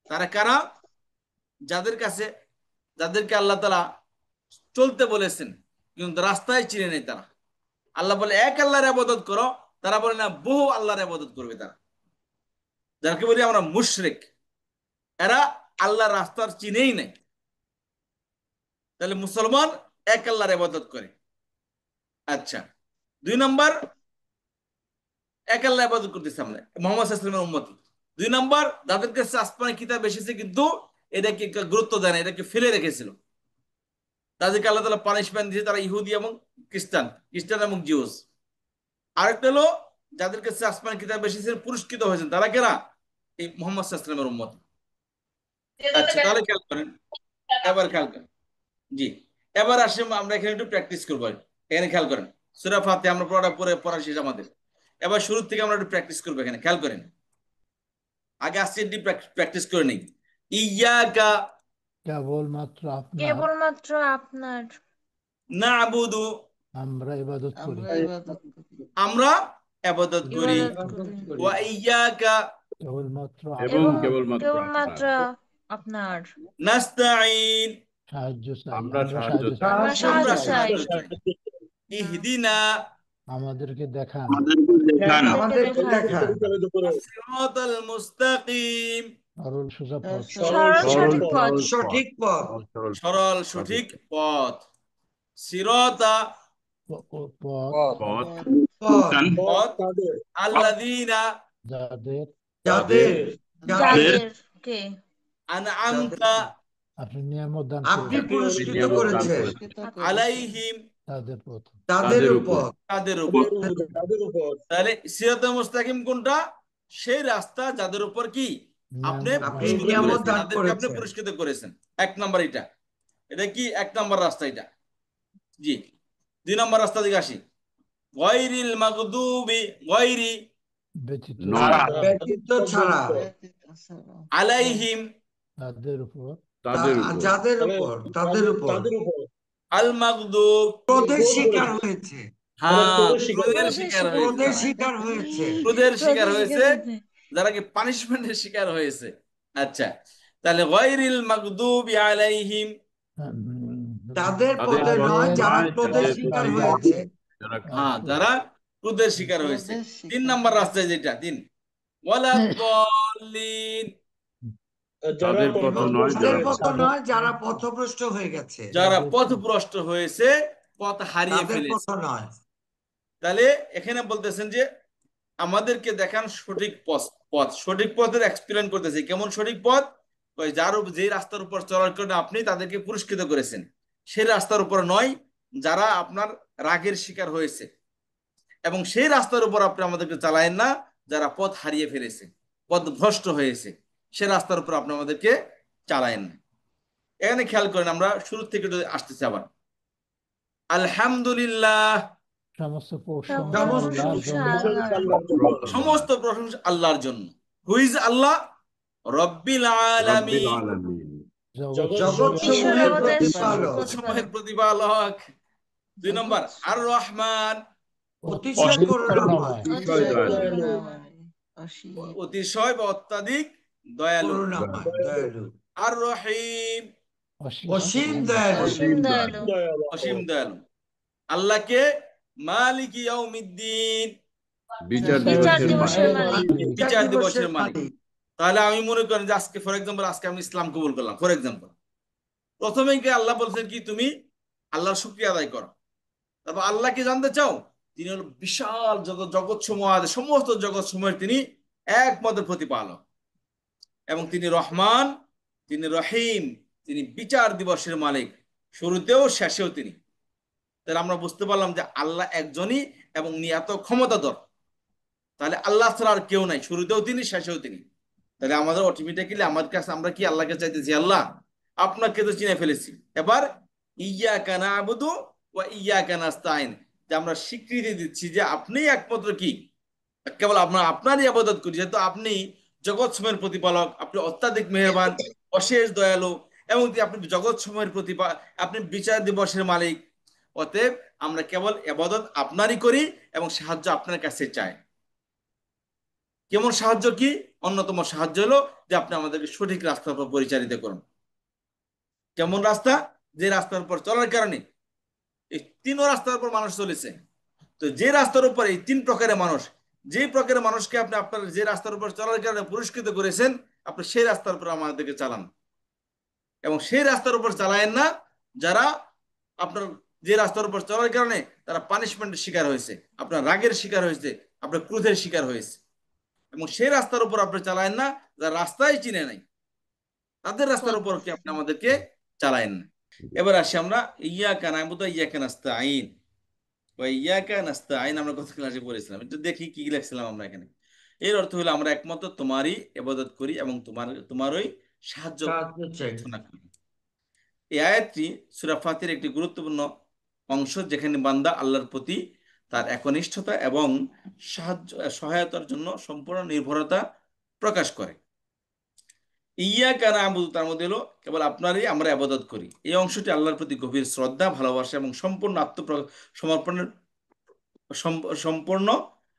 তারা কারা? যাদেরকে আল্লাহ তাআলা চলতে বলেছেন কিন্তু রাস্তায় চিনে নেই তারা। আল্লাহ বলে এক আল্লাহর ইবাদত করো, তারা বলে না বহু আল্লাহর ইবাদত করবে তারা, যাকে বলি আমরা মুশরিক। এরা আল্লাহর রাস্তার চিনেই নেই। তাহলে মুসলমান এক আল্লাহর ইবাদত করে। আচ্ছা, 2 নম্বর, এক আল্লাহর ইবাদত করতেছে আমরা, মুহাম্মদ সাল্লাল্লাহু আলাইহি ওয়াসাল্লামের উম্মতি। 2 নম্বর, যাদের কাছে আসমানি কিতাব এসেছে কিন্তু এটাকে গুরুত্ব দেয় না, এটাকে ফেলে রেখেছিল, তাদেরকে আল্লাহ তাআলা পানিশমেন্ট দিয়েছে, তারা ইহুদি এবং খ্রিস্টান এবং জিউস। আরেকটা হলো যাদের কাছে আসমানি কিতাব এসেছে পুরস্কৃত হয়েছেন, তারা কেনা? এই মুহাম্মদ সাল্লাল্লাহু আলাইহি ওয়াসাল্লামের উম্মতি। আচ্ছা, তাহলে খেয়াল করেন, এবার খেয়াল করেন। জি, এবার আসে আমরা এখানে একটু প্র্যাকটিস করবো। এখানে খেয়াল করেন, সূরা ফাতিহা আমরা পড়া শেষ আমাদের। এবার শুরু থেকে আমরা একটু প্র্যাকটিস করবো। এখানে খেয়াল করেন, আগে আসছে প্র্যাকটিস করে নিই। ইয়াকা কেবলমাত্র আপনার কেবলমাত্র আপনার না'বুদু, আমরা ইবাদত করি, আমরা ইবাদত করি। ইবাদত করি। ওয়া ইয়াকা কেবলমাত্র এবং এবং কেবলমাত্র আপনার। কেবলমাত্র আপনার নাস্তাঈন, সাহায্য চাই, আমরা আমরা সাহায্য সাহায্য চাই। চাই, আমরা সাহায্য আমরা চাই। সাহায্য চাই। ইহদিনা আমাদেরকে দেখান আমাদেরকে দেখান সিরাতাল মুস্তাকিম সরল সোজা পথ, সরল সঠিক পথ। সঠিক পথ। সরল সঠিক পথ। সিরাতা পথ পথ পথ আল্লাযীনা যাদের যাদের যাদেরকে আনআমতা আপনি নিয়ামত দান আপনি করেছেন পুরস্কৃত নিয়ামত দান করেছেন করেছেন। আলাইহিম তাদের পথ, তাদের উপর তাদের উপর। তাহলে সিরাতাল মুস্তাকিম কোনটা? সেই রাস্তা যাদের উপর কি আপনি নিয়ামত আপনি পুরস্কৃত নিয়ামত করেছেন, দান তাদেরকে আপনি করেছেন। পুরস্কৃত করেছেন। এক নাম্বার এটা, এটা কি এক নাম্বার রাস্তা এটা। জি, 2 নম্বর রাস্তা দিকে আসি। গায়রিল মাগদুবি গায়রি ব্যতীত নয়। ব্যতীত ছাড়া আলাইহিম তাদের উপর তাদের উপর যাদের উপর তাদের উপর আল মাগদুব। ক্রোধের শিকার হয়েছে, হ্যাঁ, ক্রোধের শিকার হয়েছে ক্রোধের যারা। শিকার হয়েছে। ক্রোধের শিকার হয়েছে যারা কি পানিশমেন্টের শিকার হয়েছে। আচ্ছা, তাহলে গায়রিল মাগদুবি আলাইহিম তাদের তাদের পথে পথে নয় যারা নয়, ক্রোধের যাদের শিকার প্রতি হয়েছে। যারা হ্যাঁ, যারা ক্রোধের শিকার হয়েছে। 3 নম্বর রাস্তায় যেটা 3 ওয়ালা দাল্লিন তাদের পথ নয়, তাদের যারা পথ নয় যারা পথভ্রষ্ট হয়ে গেছে, যারা পথভ্রষ্ট হয়েছে, পথ হারিয়ে তাদের পথ ফেলেছে। নয়। তাহলে এখানে বলতেছেন যে আমাদেরকে দেখান সঠিক পথ। পথ সঠিক পথের এক্সপ্লেন করতেছে। কেমন সঠিক পথ? ওই যে রাস্তার উপর চলার কারণে আপনি তাদেরকে পুরস্কৃত করেছেন, সেই রাস্তার উপর নয় যারা আপনার রাগের শিকার হয়েছে, এবং সেই রাস্তার উপর আপনি আমাদেরকে চালায়েন না যারা পথ হারিয়ে ফেলেছে, পথ ভ্রষ্ট হয়েছে, সে রাস্তার উপর আপনি আমাদেরকে চালায়েন না। এখানে খেয়াল করেন, আমরা শুরু থেকে যদি আসতেছি আবার। আলহামদুলিল্লাহ, সমস্ত সমস্ত প্রশংসা আল্লাহর জন্য, সমস্ত প্রশংসা আল্লাহর জন্য। হু ইজ আল্লাহ? রব্বিল রব্বিল আলামিন, আলামিন, জগৎ ঈশ্বর সমূহের আমাদের প্রতিপালক, সময়ের প্রতিপালক। 2 নম্বর আর রহমান, অতিশয় করুণাময়, অতিশয় দয়ালু, অতিশয় বা অত্যাধিক দয়ালু। করুণাময়, দয়ালু, আর রহিম, অসীম দয়ালু, অসীম দয়ালু। অসীম দয়ালু। আল্লাহকে মালিক ইয়াউমিদ্দিন, বিচার বিচার দিবসের দিবসের মালিক, মালিক। বিচার দিবসের মালিক। তাহলে আমি মনে করেন যে আজকে ফর এক্সাম্পল আজকে আমি ইসলাম কবুল করলাম, ফর এক্সাম্পল। প্রথমেই কি আল্লাহ বলছেন কি তুমি আল্লাহর শুকরিয়া আদায় করো। তারপর আল্লাহকে জানতে চাও, তিনি হলো বিশাল যত জগৎ সমূহ আছে, সমস্ত জগৎ সমূহের তিনি একমাত্র প্রতিপালক, এবং তিনি রহমান, তিনি রহিম, তিনি বিচার দিবসের মালিক, শুরুতেও শেষেও তিনি। তাহলে আমরা বুঝতে পারলাম যে আল্লাহ একজনই এবং উনি এত ক্ষমতাধর। তাহলে আল্লাহ ছাড়া আর কেউ নাই, শুরুতেও তিনি শেষেও তিনি। তাহলে আমাদের অটোমেটিক্যালি আমার কাছে আমরা কি আল্লাহকে চাইতেছি, আল্লাহ আপনাকে তো চিনে ফেলেছি, এবার ইয়াকা না'বুদু ওয়া ইয়াকা নাস্তাইন, যে আমরা স্বীকৃতি দিচ্ছি যে আপনি একমাত্র কি কেবল আপনারই ইবাদত করি, যেহেতু আপনি জগৎ সমূহের প্রতিপালক, আপনি অত্যাধিক মেহেরবান, অশেষ দয়ালু, এবং আপনি জগৎ সমূহের আপনি বিচার দিবসের মালিক। অতএব আমরা কেবল ইবাদত আপনারই করি এবং সাহায্য আপনার কাছে চাই। কেমন সাহায্য? কি অন্যতম সাহায্য হলো যে আপনি আমাদেরকে সঠিক রাস্তার উপর পরিচালিত করুন। কেমন রাস্তা? যে রাস্তার উপর চলার কারণে এই 3 রাস্তার উপর মানুষ চলেছে। তো যে রাস্তার উপর এই 3 প্রকারের মানুষ, যে প্রকারের মানুষকে আপনি আপনার যে রাস্তার উপর চলার কারণে পুরস্কৃত করেছেন, আপনি সেই রাস্তার উপর আমাদেরকে চালান, এবং সেই রাস্তার উপর চালায়েন না যারা আপনার যে রাস্তার উপর চলার কারণে তারা পানিশমেন্টের শিকার হয়েছে, আপনার রাগের শিকার হয়েছে, আপনার ক্রোধের শিকার হয়েছে, এবং সেই রাস্তার উপর আপনি চালায়েন না যারা রাস্তায় চিনে নাই, তাদের রাস্তার উপর কি আপনি আমাদেরকে চালায়েন না। এবার আসি আমরা ইয়াকা না'বুদু ওয়া ইয়াকা নাস্তাঈন। ওয়া ইয়াকা নাস্তাঈন আমরা গত ক্লাসে পড়েছিলাম, একটু দেখি কি লিখছিলাম আমরা এখানে। এর অর্থ হলো আমরা একমাত্র তোমারই ইবাদত করি এবং তোমারই সাহায্য প্রার্থনা করি। এই আয়াতটি সূরা ফাতির একটি গুরুত্বপূর্ণ অংশ, যেখানে বান্দা আল্লাহর প্রতি তার একনিষ্ঠতা এবং সহায়তার জন্য সম্পূর্ণ নির্ভরতা প্রকাশ করে। ইয়াকা না'বুদু তার মধ্যে হলো কেবল আপনারই আমরা ইবাদত করি। এই অংশটি আল্লাহর প্রতি গভীর শ্রদ্ধা, ভালোবাসা এবং সম্পূর্ণ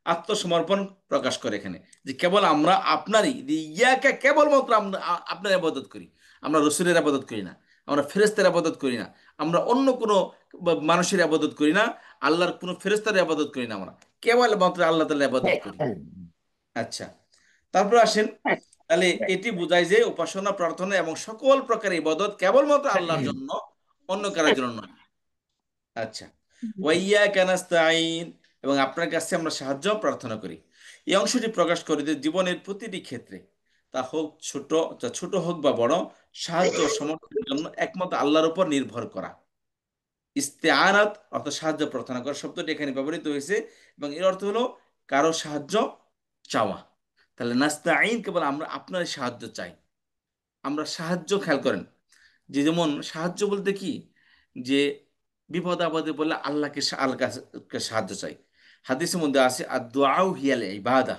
আত্মসমর্পণ প্রকাশ করে এখানে, যে কেবল আমরা আপনারই ইয়াকা কেবলমাত্র আপনার ইবাদত করি, আমরা রাসূলের ইবাদত করি না। আমরা ফেরেশতার ইবাদত করি না, আমরা অন্য কোনো মানুষের ইবাদত করি না, আল্লাহর কোনো ফেরেশতার ইবাদত করি না, আমরা কেবল মাত্র আল্লাহ তাআলার ইবাদত করি। আচ্ছা, তারপর আসেন, তাহলে এটি বোঝায় যে উপাসনা, প্রার্থনা এবং সকল প্রকার ইবাদত কেবলমাত্র আল্লাহর জন্য, অন্য কারোর জন্য নয়। আচ্ছা, ওয়াইয়াকা নাস্তাঈন, এবং আপনার কাছে আমরা সাহায্য প্রার্থনা করি। এই অংশটি প্রকাশ করে যে জীবনের প্রতিটি ক্ষেত্রে, তা হোক ছোট, তা ছোট হোক বা বড়, সাহায্য ও সমর্থনের জন্য একমাত্র আল্লাহর উপর নির্ভর করা। ইস্তেআনাত অর্থাৎ সাহায্য প্রার্থনা করা শব্দটি এখানে ব্যবহৃত হয়েছে, এবং এর অর্থ হলো কারো সাহায্য চাওয়া। তাহলে নাস্তাঈন কেবল আমরা আপনার সাহায্য চাই। আমরা সাহায্য, খেয়াল করেন যে যেমন সাহায্য বলতে কি, যে বিপদ আপদে বললে আল্লাহকে আল্লাহর কাছে সাহায্য চাই। হাদিসের মধ্যে আছে আর দোয়াও হিয়াল ইবাদা,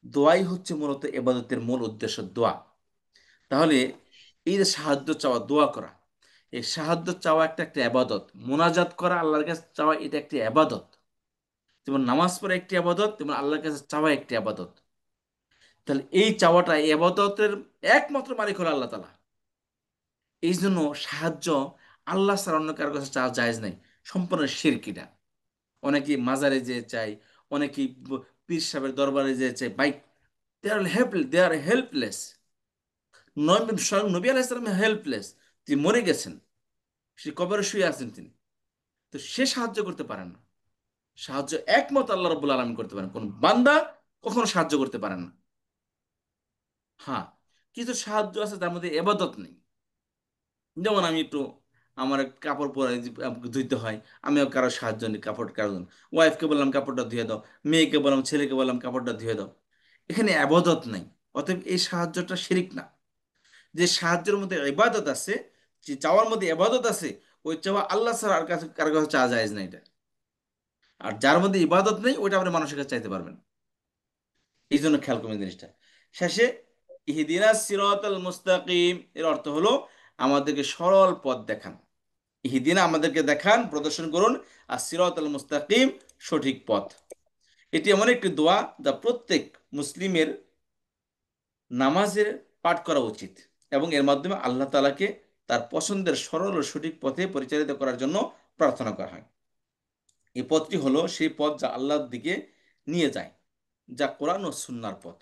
দোয়াই হচ্ছে মূলত ইবাদতের মূল উদ্দেশ্য, দোয়া। তাহলে এই যে সাহায্য চাওয়া, দোয়া করা, এই সাহায্য চাওয়া একটা একটা ইবাদত। মোনাজাত করা, আল্লাহর কাছে চাওয়া, এটা একটি ইবাদত। যেমন নামাজ পড়া একটি ইবাদত, তেমন আল্লাহর কাছে চাওয়া একটি ইবাদত। তাহলে এই চাওয়াটা, এই ইবাদতের একমাত্র মালিক হলো আল্লাহ তাআলা। এই জন্য সাহায্য আল্লাহ ছাড়া অন্য কারোর কাছে চাওয়া জায়েজ নাই, সম্পূর্ণ শিরক এটা। অনেকে মাজারে যেয়ে চায়, অনেকে পীর সাহেবের দরবারে যেয়ে চায়, বাই দে আর হেল্পলেস। স্বয়ং নবী আলাইহিস সালাম হেল্পলেস, তিনি মরে গেছেন, সে কবরে শুয়ে আছেন তিনি, তো সে সাহায্য করতে পারেন না। সাহায্য একমাত্র আল্লাহ রাব্বুল আলামিন করতে পারেন, কোন বান্দা কখনো সাহায্য করতে পারেন না। হ্যাঁ, কিছু সাহায্য আছে তার মধ্যে ইবাদত নেই। যেমন আমি একটু আমার কাপড় পরে ধুইতে হয়, আমিও কারো সাহায্য নিই কাপড়, কারণ ওয়াইফকে বললাম কাপড়টা ধুয়ে দাও, মেয়েকে বললাম, ছেলেকে বললাম কাপড়টা ধুয়ে দাও, এখানে আবাদত নাই। অতএব এই সাহায্যটা শিরিক না। যে সাহায্যের মধ্যে ইবাদত আছে, যে চাওয়ার মধ্যে ইবাদত আছে, ওই চাওয়া আল্লাহ ছাড়া আর কাছে কারো কাছে চাওয়া যায় না এটা। আর যার মধ্যে ইবাদত নেই, ওইটা আপনি মানুষের কাছে চাইতে পারবেন। এই জন্য খেয়াল করবেন জিনিসটা। শেষে ইহদিনাস সিরাতাল মুস্তাকিম, এর অর্থ হলো আমাদেরকে সরল পথ দেখান। ইহদিনা আমাদেরকে দেখান, প্রদর্শন করুন, আর সিরাতাল মুস্তাকিম সঠিক পথ। এটি এমন একটি দোয়া যা প্রত্যেক মুসলিমের নামাজের পাঠ করা উচিত, এবং এর মাধ্যমে আল্লাহ তাআলাকে তার পছন্দের সরল ও সঠিক পথে পরিচালিত করার জন্য প্রার্থনা করা হয়। এই পথটি হলো সেই পথ যা আল্লাহর দিকে নিয়ে যায়, যা কোরআন ও সুন্নাহর পথ।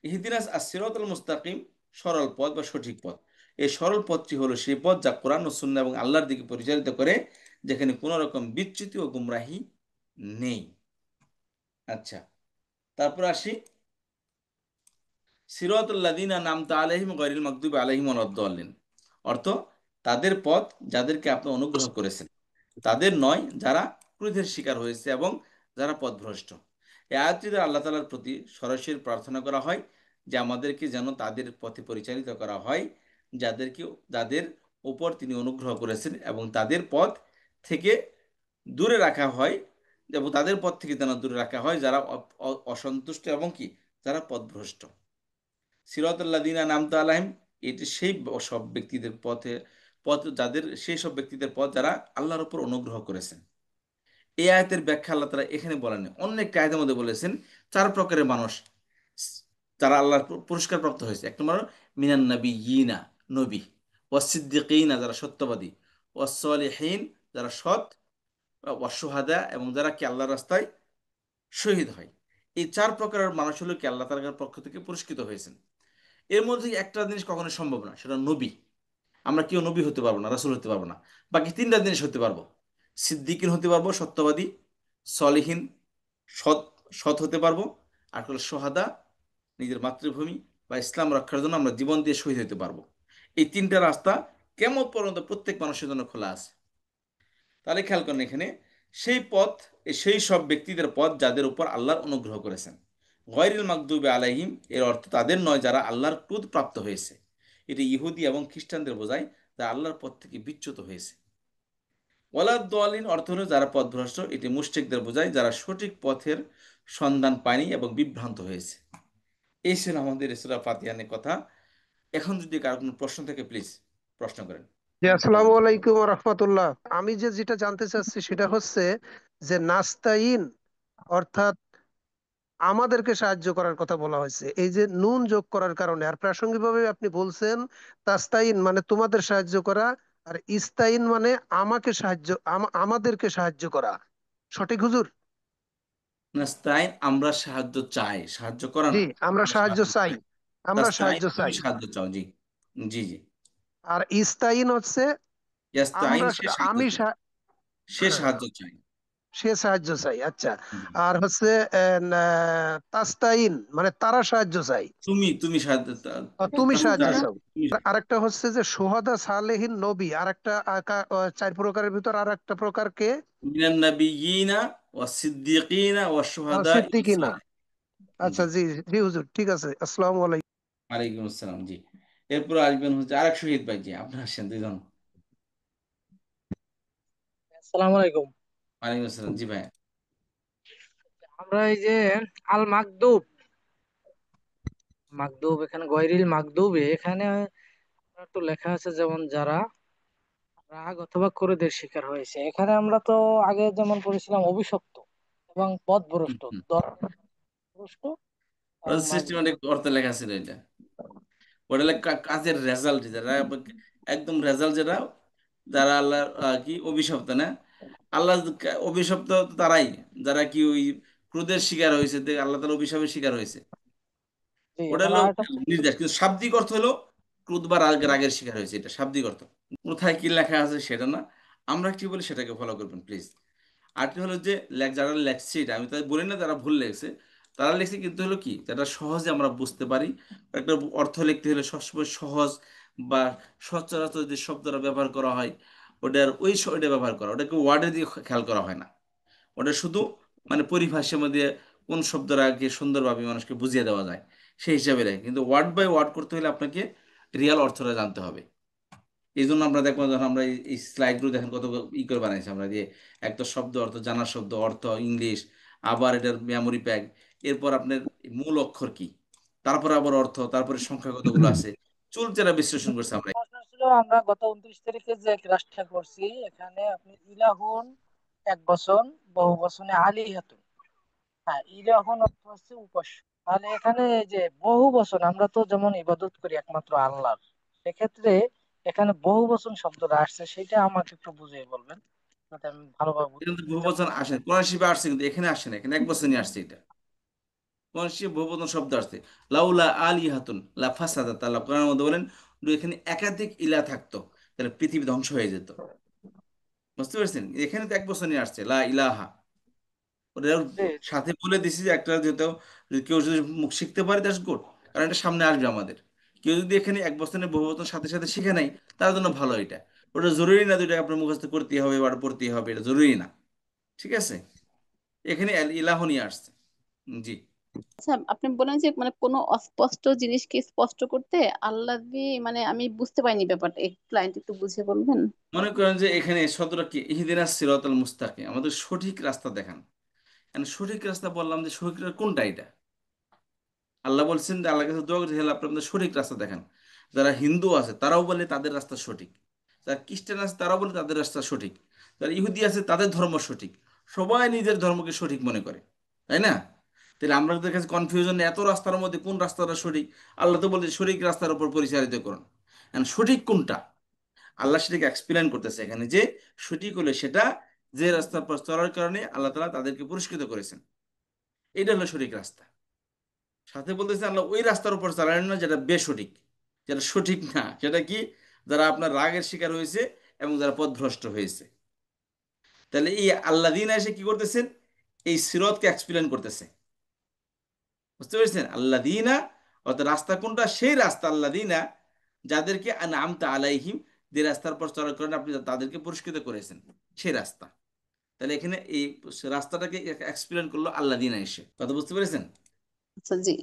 ইহদিনাস আস-সিরাতাল মুস্তাকিম, সরল পথ বা সঠিক পথ। এই সরল পথটি হলো সেই পথ যা কোরআন ও সুন্নাহ এবং আল্লাহর দিকে পরিচালিত করে, যেখানে কোনো রকম বিচ্যুতি ও গুমরাহি নেই। আচ্ছা, তারপর আসি সিরাতাল্লাযীনা আন'আমতা আলাইহিম গায়রিল মাগদুবি আলাইহিম ওয়ালাদ-দাল্লিন, অর্থ তাদের পথ যাদেরকে আপনি অনুগ্রহ করেছেন, তাদের নয় যারা ক্রোধের শিকার হয়েছে এবং যারা পথভ্রষ্ট। এই আয়াতটিতে আল্লাহ তাআলার প্রতি সরাসরি প্রার্থনা করা হয় যে আমাদেরকে যেন তাদের পথে পরিচালিত করা হয়, যাদেরকে, যাদের উপর তিনি অনুগ্রহ করেছেন, এবং তাদের পথ থেকে দূরে রাখা হয়, এবং তাদের পথ থেকে যেন দূরে রাখা হয় যারা অসন্তুষ্ট এবং কি, যারা পথভ্রষ্ট। সিরাতাল্লাযীনা আন'আমতা আলাইহিম, এটি সেই সব ব্যক্তিদের পথে, পথ যাদের, সেই সব ব্যক্তিদের পথ যারা আল্লাহর উপর অনুগ্রহ করেছেন। এই আয়াতের ব্যাখ্যা আল্লাহ তাআলা এখানে বলেন, অন্য একটা আয়াতের মধ্যে বলেছেন চার প্রকারের মানুষ যারা আল্লাহর পুরস্কার প্রাপ্ত হয়েছে। এক নম্বর মিনান নাবিয়্যিনা, নবী, ওয়াস সিদ্দিকিনা, যারা সত্যবাদী, ওয়াস সলিহিন, যারা সৎ, ওয়াস শুহাদা, এবং যারা কি আল্লাহর রাস্তায় শহীদ হয়। এই চার প্রকারের মানুষ হলো কি আল্লাহ তাআলার পক্ষ থেকে পুরস্কৃত হয়েছেন। এর মধ্যে একটা জিনিস কখনো সম্ভব না, সেটা নবী। আমরা কেউ নবী হতে পারবো না, রাসূল হতে পারবো না। বাকি তিনটা জিনিস হতে পারবো, সিদ্দিকিন হতে পারবো, সত্যবাদী, সলিহিন, সৎ, সৎ হতে পারবো, আর হলো সোহাদা, নিজের মাতৃভূমি বা ইসলাম রক্ষার জন্য আমরা জীবন দিয়ে শহীদ হতে পারবো। এই তিনটা রাস্তা কিয়ামত পর্যন্ত প্রত্যেক মানুষের জন্য খোলা আছে। তাহলে খেয়াল করেন এখানে, সেই পথ, সেই সব ব্যক্তিদের পথ যাদের উপর আল্লাহর অনুগ্রহ করেছেন। গয়রিল মাগদুবি আলাইহিম, এর অর্থ তাদের নয় যারা আল্লাহর ক্রোধ প্রাপ্ত হয়েছে। এটি ইহুদি এবং খ্রিস্টানদের বোঝায়, যারা আল্লাহর পথ থেকে বিচ্যুত হয়েছে। ওয়ালাদ-দাল্লিন অর্থ হলো যারা পথভ্রষ্ট, এটি মুশরিকদের বোঝায় যারা সঠিক পথের সন্ধান পায়নি এবং বিভ্রান্ত হয়েছে। এই ছিল আমাদের সূরা ফাতিহা নিয়ে কথা। এখন যদি কারো কোনো প্রশ্ন থাকে প্লিজ প্রশ্ন করেন। জি, আসসালামু আলাইকুম ওয়া রাহমাতুল্লাহ। আমি যেটা জানতে চাচ্ছি সেটা হচ্ছে যে নাস্তাইন অর্থাৎ আমাদেরকে সাহায্য করার কথা বলা হয়েছে, এই যে নুন যোগ করার কারণে। আর প্রাসঙ্গিকভাবে আপনি বলছেন তাস্তাইন মানে তোমাদের সাহায্য করা, আর ইস্তাইন মানে আমাকে সাহায্য আমাদেরকে সাহায্য করা। সঠিক হুজুর? নাস্তাইন আমরা সাহায্য চাই, সাহায্য করা জি, না, আমরা আমরা সাহায্য সাহায্য চাই, চাই। আমরা নাস্তাইন সাহায্য তুমি চাই। সাহায্য চাও, জি জি জি। আর ইস্তাইন হচ্ছে ইয়াস্তাইন আমরা সে সাহায্য আমি চায়, সে হ্যাঁ, সাহায্য চায়। সে সাহায্য চাই। আচ্ছা। জি। আর হচ্ছে তাস্তাইন মানে তারা সাহায্য চাই, তুমি সাহায্য তুমি সাহায্য তাস্তাইন চাও। তুমি। আরেকটা হচ্ছে যে সোহাদা সালেহীন নবী, আরেকটা চার প্রকারের ভিতর আর একটা প্রকার কে? মিনান নাবিয়িনা ওয়াস সিদ্দিকিনা ওয়াস শুহাদা ওয়াস সিদ্দিকিনা। সালিহিন। আচ্ছা, জি, জি জি হুজুর, ঠিক আছে। আসসালামু আলাইকুম। ওয়ালাইকুম আসসালাম। জি, এরপর আসবেন হচ্ছে আরেক শহীদ ভাই। জি, আপনার আসেন দুইজন। আসসালামু আলাইকুম। ওয়ালাইকুম আসসালাম। জি ভাই। আমরা এই যে আল মাকদুব, মাকদুব এখানে গৈরিল মাকদুবে এখানে আপনার তো লেখা আছে যেমন যারা রাগ অথবা ক্রোধের শিকার হয়েছে। এখানে আমরা তো আগে যেমন পড়েছিলাম অভিশপ্ত এবং হুম, পথভ্রষ্ট, হুম। পথভ্রষ্ট আর ওটা মাকদুব। সিস্টেমেটিক অর্থ লেখা ছিল এটা। ওটা হলো কাজের রেজাল্ট, যারা একদম রেজাল্ট যেটা, যারা আল্লাহ কি অভিশপ্ত না, আল্লাহ অভিশপ্ত তো তারাই যারা কি ওই ক্রোধের শিকার হয়েছে, আল্লাহ তাআলা অভিশাপের শিকার হয়েছে। জি, ওটা এখানে হলো আরেকটা নির্দেশ, কিন্তু শাব্দিক অর্থ হলো ক্রোধ বা রাগের শিকার হয়েছে, এটা শাব্দিক অর্থ। কোথায় কি লেখা আছে সেটা না, আমরা কি বলি সেটাকে ফলো করবেন প্লিজ। আরটি হলো যে যারা লেখছে এটা, আমি তাই বলি না যারা ভুল লেখছে, তারা লিখছে কিন্তু হলো কি যেটা সহজে আমরা বুঝতে পারি। একটা অর্থ লিখতে হলে সবসময় সহজ বা সচরাচর যে শব্দটা ব্যবহার করা হয়, ওটার ওইটা ব্যবহার করা, ওটাকে ওয়ার্ডে দিয়ে খেয়াল করা হয় না। ওটা শুধু মানে পরিভাষার মধ্যে কোন শব্দটা আগে সুন্দরভাবে মানুষকে বুঝিয়ে দেওয়া যায় সেই হিসাবে লেখে, কিন্তু ওয়ার্ড বাই ওয়ার্ড করতে হলে আপনাকে রিয়াল অর্থটা জানতে হবে। এই জন্য আমরা দেখবো যখন আমরা এই স্লাইডগুলো দেখেন কত করে বানাইছি আমরা, দিয়ে একটা শব্দ অর্থ, জানার শব্দ অর্থ ইংলিশ, আবার এটার মেমোরি প্যাক, এরপর আপনার মূল অক্ষর কি, তারপর আবার অর্থ, তারপরে সংখ্যা কতগুলো আছে, চুলচেরা বিশ্লেষণ করছে আমরা। প্রশ্ন ছিল, আমরা গত 29 তারিখে যে ক্লাসটা করছি এখানে আপনি ইলাহুন এক বচন, বহু বচনে আলিহাতুন। হ্যাঁ, ইলাহুন অর্থ হচ্ছে উপাস্য। তাহলে এখানে এই যে বহু বচন, আমরা তো যেমন ইবাদত করি একমাত্র আল্লাহর, সেক্ষেত্রে এখানে বহু বচন শব্দটা আসছে, সেটা আমাকে একটু বুঝিয়ে বলবেন যাতে আমি ভালোভাবে এটা কিন্তু বহু বুঝতে বচন পারি। আসে, কোরআন শরীফে আসছে কিন্তু এখানে আসে না, এখানে এক বচনই আসছে এটা। কোরআন শরীফে বহু বচন শব্দ আসছে, লাউলা আলিহাতুন লা ফাসাদাত, আল্লাহ কোরআনের মধ্যে বলেন যদি এখানে একাধিক ইলা থাকতো তাহলে পৃথিবী ধ্বংস হয়ে যেত। বুঝতে পারছেন, এখানে তো এক বচনই আসছে লা ইলাহা। ওটা জি, সাথে বলে দিছি যে একটা যেহেতু যদি কেউ যদি মুখ শিখতে পারে দ্যাটস গুড, কারণ এটা সামনে আসবে আমাদের। কেউ যদি এখানে এক বছরের বহু বছর সাথে সাথে শিখে নাই, তার জন্য ভালো এটা। ওটা জরুরি না দুইটা আপনার মুখস্থ করতেই হবে বা পড়তেই হবে, এটা জরুরি না। ঠিক আছে, এখানে ইলাহনি আসছে। জি। আচ্ছা, আপনি বলেন যে মানে কোনো অস্পষ্ট জিনিসকে স্পষ্ট করতে আল্লাহ দিয়ে, মানে আমি বুঝতে পারিনি ব্যাপারটা, একটু লাইনটা একটু বুঝিয়ে বলবেন? মনে করেন যে এখানে শব্দটা কি, ইহদিনাস সিরাতাল মুস্তাকিম, আমাদের সঠিক রাস্তা দেখান। এখন সঠিক রাস্তা বললাম যে সঠিক রাস্তা কোনটা এটা, আল্লাহ বলছেন যে আল্লাহর কাছে দোয়া করতে হলে আপনি আপনাদের সঠিক রাস্তা দেখান। যারা হিন্দু আছে তারাও বলে তাদের রাস্তা সঠিক, যারা খ্রিস্টান আছে তারাও বলে তাদের রাস্তা সঠিক, যারা ইহুদি আছে তাদের ধর্ম সঠিক। সবাই নিজের ধর্মকে সঠিক মনে করে, তাই না? তাহলে আমাদের কাছে কনফিউশন, এত রাস্তার মধ্যে কোন রাস্তাটা সঠিক? আল্লাহ তো বলছে সঠিক রাস্তার উপর পরিচালিত করুন। এখন সঠিক কোনটা, আল্লাহ সেটাকে এক্সপ্লেন করতেছে এখানে যে সঠিক হলে সেটা যে রাস্তার পর চলার কারণে আল্লাহ তাআলা তাদেরকে পুরস্কৃত করেছেন, এটা হলো সঠিক রাস্তা। সাথে বলতেছে আল্লাহ ওই রাস্তার উপর চালালেন না যেটা বেসঠিক, যেটা সঠিক না। সেটা কি? যারা আপনার রাগের শিকার হয়েছে এবং যারা পথভ্রষ্ট হয়েছে। তাহলে এই আল্লাদিনা এসে কি করতেছেন, এই সিরাতকে এক্সপ্লেন করতেছে। বুঝতে পেরেছেন, আল্লাদিনা অর্থাৎ রাস্তা কোনটা, সেই রাস্তা আল্লাদিনা যাদেরকে আনআমতা আলাইহিম, যে রাস্তার পর চলার কারণে আপনি তাদেরকে পুরস্কৃত করেছেন, সেই রাস্তা। তাহলে এখানে এই রাস্তাটাকে এক্সপ্লেন করলো আল্লাদিনা এসে। কথা বুঝতে পেরেছেন? আচ্ছা, জি।